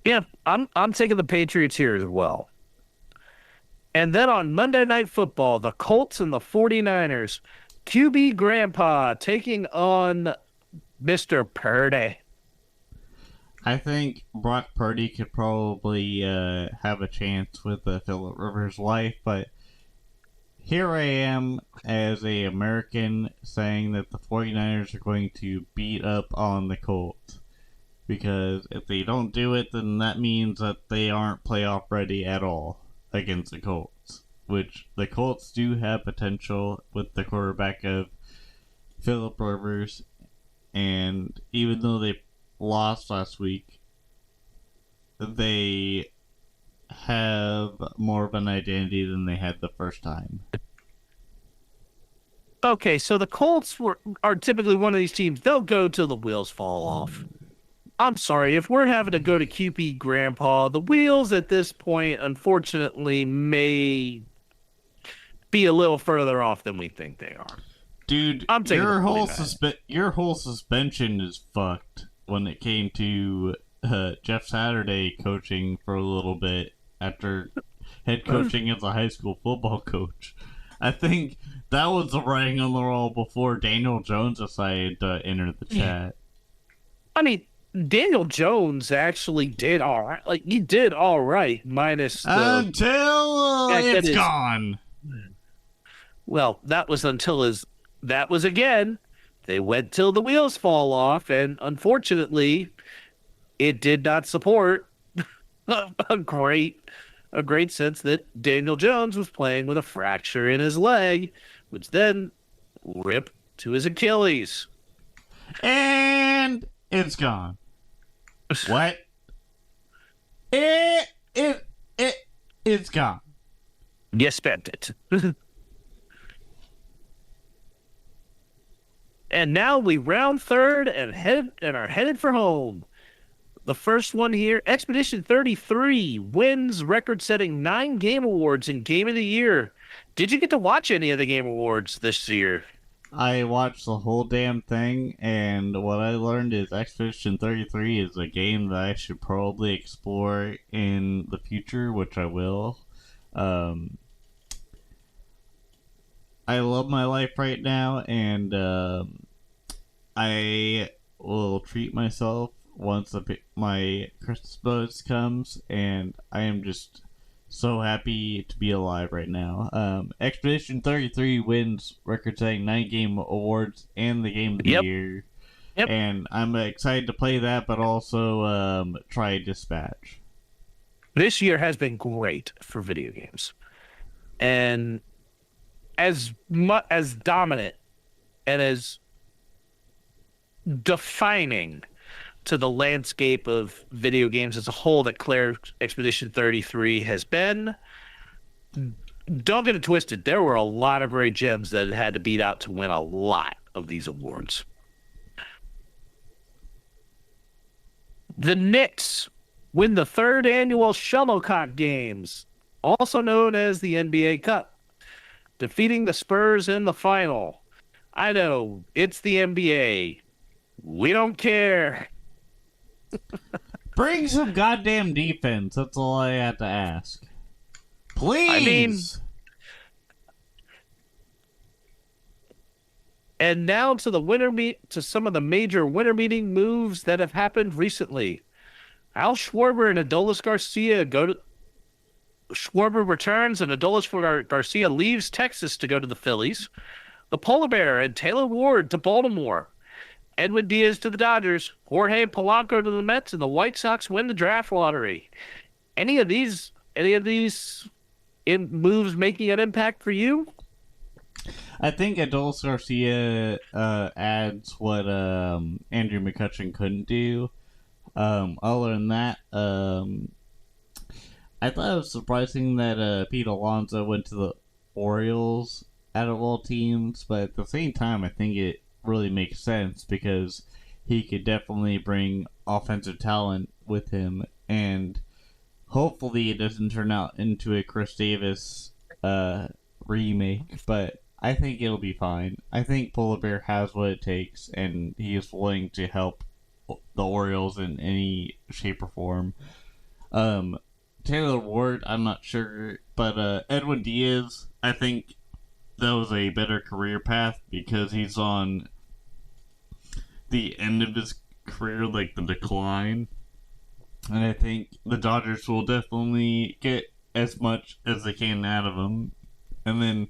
Yeah, I'm taking the Patriots here as well. And then on Monday Night Football, the Colts and the 49ers. QB Grandpa taking on Mr. Purdy. I think Brock Purdy could probably have a chance with Phillip Rivers' wife, but here I am as a American saying that the 49ers are going to beat up on the Colts. Because if they don't do it, then that means that they aren't playoff ready at all against the Colts. Which the Colts do have potential with the quarterback of Phillip Rivers. And even though they lost last week, they have more of an identity than they had the first time. Okay, so the Colts are typically one of these teams, they'll go till the wheels fall off. I'm sorry, if we're having to go to QB Grandpa, the wheels at this point, unfortunately, may be a little further off than we think they are. Dude, your whole suspension is fucked when it came to Jeff Saturday coaching for a little bit after head coaching as a high school football coach. I think that was the writing on the wall before Daniel Jones decided to enter the chat. I mean, Daniel Jones actually did all right. Like, he did all right, minus the Until fact that it's his- gone. Well, that was again, they went till the wheels fall off, and unfortunately, it did not support a great sense that Daniel Jones was playing with a fracture in his leg, which then ripped to his Achilles. And it's gone. What? It's gone. You spent it. And now we round third and are headed for home. The first one here, Expedition 33 wins record-setting 9 Game Awards in Game of the Year. Did you get to watch any of the Game Awards this year? I watched the whole damn thing, and what I learned is Expedition 33 is a game that I should probably explore in the future, which I will. I love my life right now, and I will treat myself once my Christmas bonus comes, and I am just so happy to be alive right now. Expedition 33 wins record-setting 9 Game Awards and the Game of the Year. Yep. And I'm excited to play that, but also try Dispatch. This year has been great for video games. And as dominant and as defining to the landscape of video games as a whole that Claire Expedition 33 has been, don't get it twisted. There were a lot of rare gems that it had to beat out to win a lot of these awards. The Knicks win the 3rd annual Shuttlecock Games, also known as the NBA Cup, defeating the Spurs in the final. I know, it's the NBA. We don't care. Bring some goddamn defense. That's all I had to ask. Please. I mean, and now to to some of the major winter meeting moves that have happened recently. Al Schwarber and Adolis Garcia Schwarber returns and Adolis Garcia leaves Texas to go to the Phillies. The Polar Bear and Taylor Ward to Baltimore. Edwin Diaz to the Dodgers, Jorge Polanco to the Mets, and the White Sox win the draft lottery. Any of these moves making an impact for you? I think Adolis Garcia adds what Andrew McCutcheon couldn't do. Other than that, I thought it was surprising that Pete Alonso went to the Orioles out of all teams, but at the same time, I think it really makes sense because he could definitely bring offensive talent with him, and hopefully it doesn't turn out into a Chris Davis remake, but I think it'll be fine. I think Polar Bear has what it takes, and he is willing to help the Orioles in any shape or form. Taylor Ward, I'm not sure, but Edwin Diaz, I think that was a better career path because he's on the end of his career, like the decline, and I think the Dodgers will definitely get as much as they can out of him. And then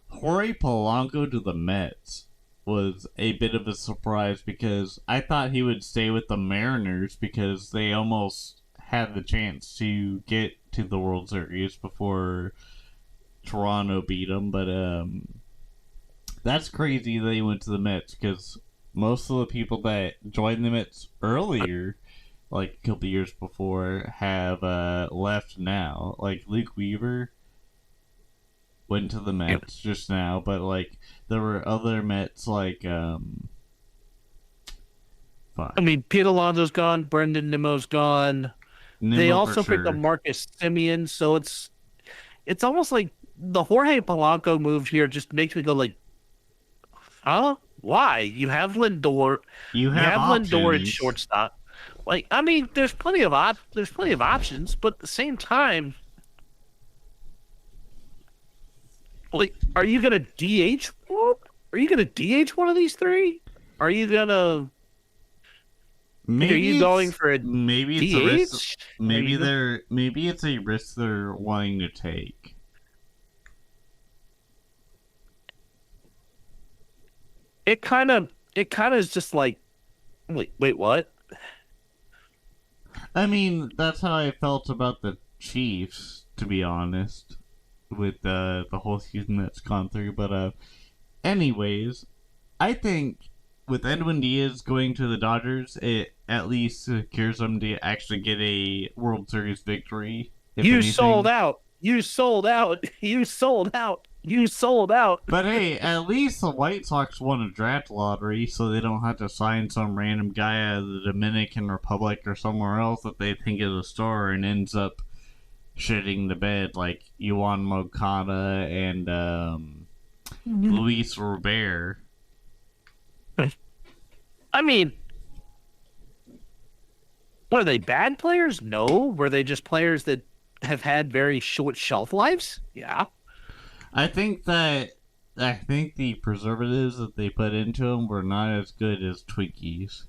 Jorge Polanco to the Mets was a bit of a surprise because I thought he would stay with the Mariners because they almost had the chance to get to the World Series before Toronto beat them, but that's crazy that he went to the Mets because most of the people that joined the Mets earlier, like a couple years before, have left now. Like Luke Weaver went to the Mets just now, but like there were other Mets like I mean, Pete Alonso's gone, Brendan Nimmo's gone. They also picked up Marcus Semien, so it's almost like the Jorge Polanco move here just makes me go like, huh? Why? You have Lindor. You have Lindor at shortstop. Like, I mean, there's plenty of options, but at the same time, like, are you gonna DH? Are you gonna DH one of these three? Are you gonna Maybe Are you going for a maybe it's a risk. DH? Maybe it's a risk they're wanting to take. It kind of is just like, wait, what? I mean, that's how I felt about the Chiefs, to be honest, with the whole season that's gone through. But anyways, I think with Edwin Diaz going to the Dodgers, it at least secures them to actually get a World Series victory. You sold out. You sold out. You sold out. You sold out. But hey, at least the White Sox won a draft lottery, so they don't have to sign some random guy out of the Dominican Republic or somewhere else that they think is a star and ends up shitting the bed like Yoan Moncada and Luis Robert. I mean, were they bad players? No. Were they just players that have had very short shelf lives? Yeah. I think the preservatives that they put into them were not as good as Twinkies.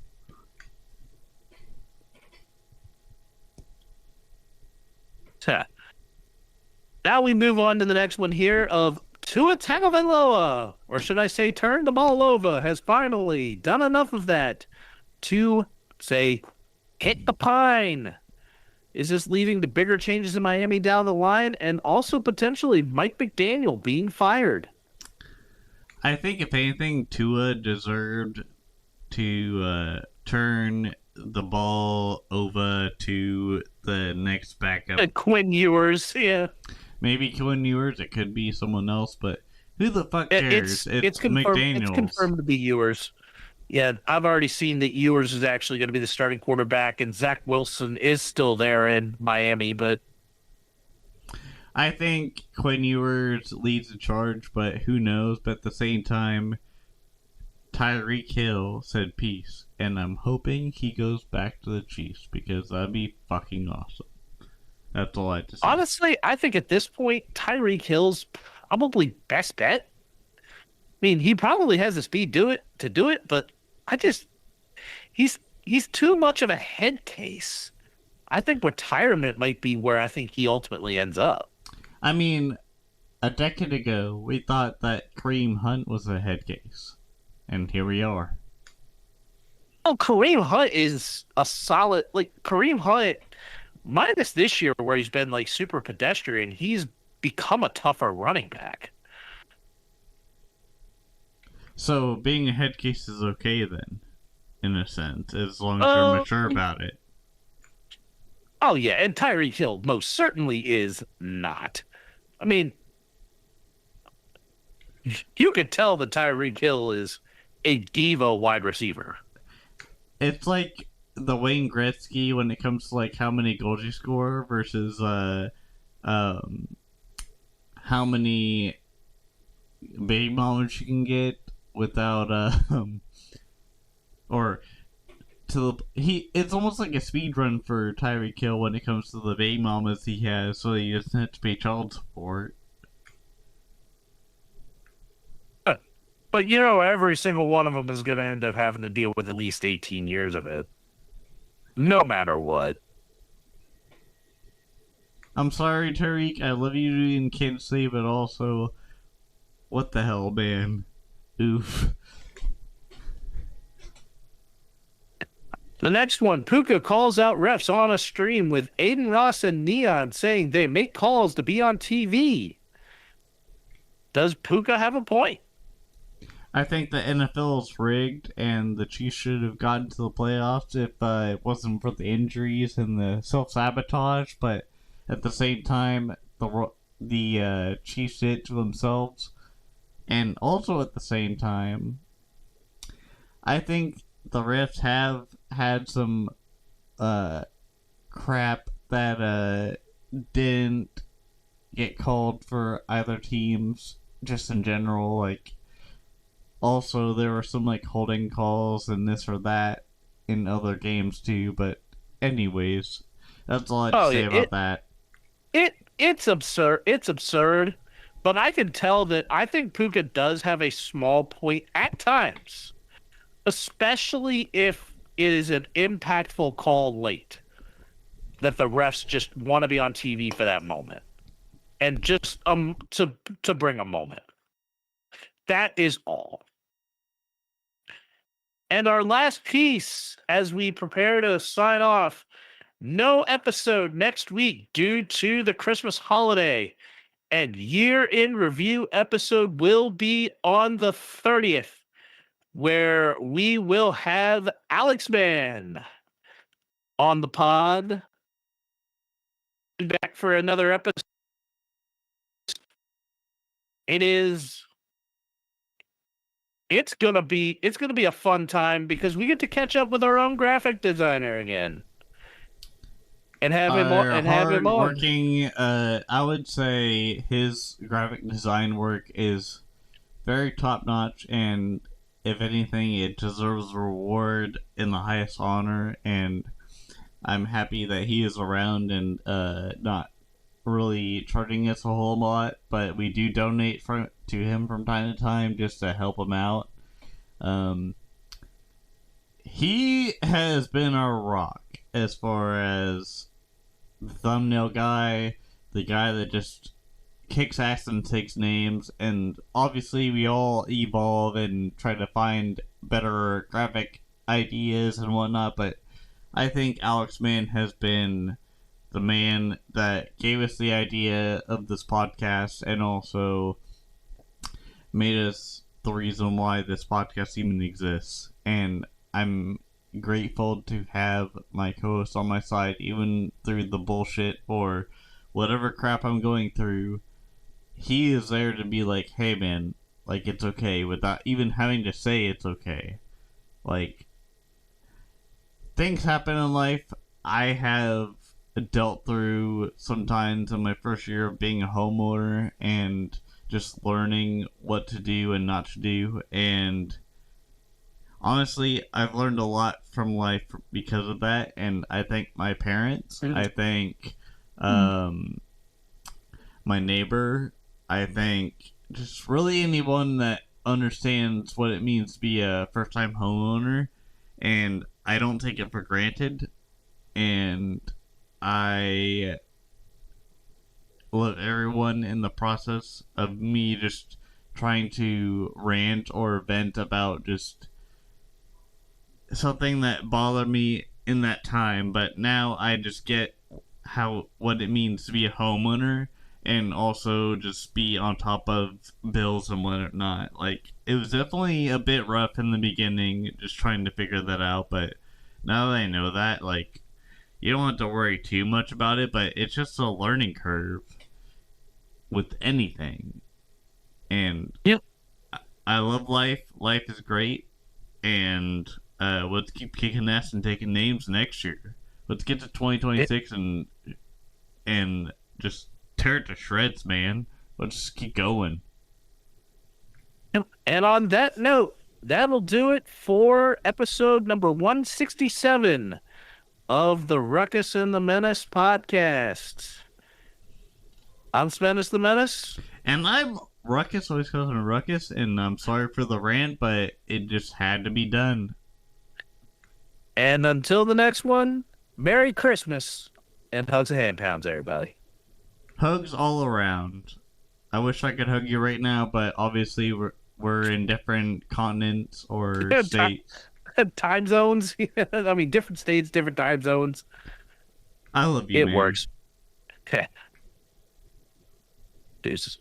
Now we move on to the next one here of Tua Tagovailoa, or should I say turn the ball over, has finally done enough of that to, say, hit the pine. Is this leading to bigger changes in Miami down the line, and also potentially Mike McDaniel being fired? I think, if anything, Tua deserved to turn the ball over to the next backup. Quinn Ewers, yeah. Maybe Quinn Ewers, it could be someone else, but who the fuck cares? It's confirmed, McDaniels. It's confirmed to be Ewers. Yeah, I've already seen that Ewers is actually going to be the starting quarterback, and Zach Wilson is still there in Miami, but I think Quinn Ewers leads the charge, but who knows? But at the same time, Tyreek Hill said peace, and I'm hoping he goes back to the Chiefs because that'd be fucking awesome. That's all I have to say. Honestly, I think at this point, Tyreek Hill's probably best bet. I mean, he probably has the speed to do it, but he's too much of a head case. I think retirement might be where I think he ultimately ends up. I mean, a decade ago, we thought that Kareem Hunt was a head case, and here we are. Oh, Kareem Hunt is a solid, Kareem Hunt, minus this year where he's been super pedestrian, he's become a tougher running back. So being a head case is okay then, in a sense, as long as you're mature about it. Oh yeah, and Tyreek Hill most certainly is not. I mean, you could tell that Tyreek Hill is a diva wide receiver. It's like the Wayne Gretzky when it comes to how many goals you score versus how many baby mamas you can get without it's almost like a speed run for Tyreek Hill when it comes to the baby mamas he has, so he doesn't have to pay child support. But every single one of them is going to end up having to deal with at least 18 years of it. No matter what. I'm sorry, Tariq. I love you in Kansas City, but also, what the hell, man? Oof. The next one, Puka calls out refs on a stream with Aiden Ross and Neon saying they make calls to be on TV. Does Puka have a point? I think the NFL is rigged, and the Chiefs should have gotten to the playoffs if it wasn't for the injuries and the self-sabotage, but at the same time, the Chiefs did it to themselves. And also at the same time, I think the refs have had some crap that didn't get called for either teams, just in general. Also, there were some holding calls and this or that in other games too. But anyways, that's all I have to say about that. It's absurd. It's absurd. But I can tell that I think Puka does have a small point at times, especially if is an impactful call late that the refs just want to be on TV for that moment, and just to bring a moment. That is all. And our last piece, as we prepare to sign off, no episode next week due to the Christmas holiday. And year in review episode will be on the 30th, where we will have Alex Man on the pod. Back for another episode. It's gonna be a fun time because we get to catch up with our own graphic designer again. And have him on. Working, I would say his graphic design work is very top notch, and if anything, it deserves a reward in the highest honor. And I'm happy that he is around and not really charging us a whole lot, but we do donate to him from time to time just to help him out. He has been our rock as far as the thumbnail guy, the guy that just kicks ass and takes names, and obviously we all evolve and try to find better graphic ideas and whatnot, but I think Alex Mann has been the man that gave us the idea of this podcast and also made us the reason why this podcast even exists. And I'm grateful to have my co-host on my side, even through the bullshit or whatever crap I'm going through. He is there to be like, hey man, like, it's okay, without even having to say it's okay. Like, things happen in life. I have dealt through sometimes in my first year of being a homeowner and just learning what to do and not to do, and honestly, I've learned a lot from life because of that, and I thank my parents, I thank my neighbor, I thank just really anyone that understands what it means to be a first-time homeowner, and I don't take it for granted, and I love everyone in the process of me just trying to rant or vent about just something that bothered me in that time, but now I just get what it means to be a homeowner and also just be on top of bills and whatnot. Like, it was definitely a bit rough in the beginning just trying to figure that out, but now that I know that, like, you don't have to worry too much about it, but it's just a learning curve with anything. And yep. I love life. Life is great. And let's keep kicking ass and taking names next year. Let's get to 2026 and just tear it to shreds, man. Let's just keep going. And on that note, that'll do it for episode number 167 of the Ruckus and the Menace podcast. I'm Spenace the Menace. And I'm Ruckus, always calls him Ruckus, and I'm sorry for the rant, but it just had to be done. And until the next one, Merry Christmas and hugs and hand pounds, everybody. Hugs all around. I wish I could hug you right now, but obviously we're in different continents or states. Time zones. I mean, different states, different time zones. I love you, man. It works. Deuces.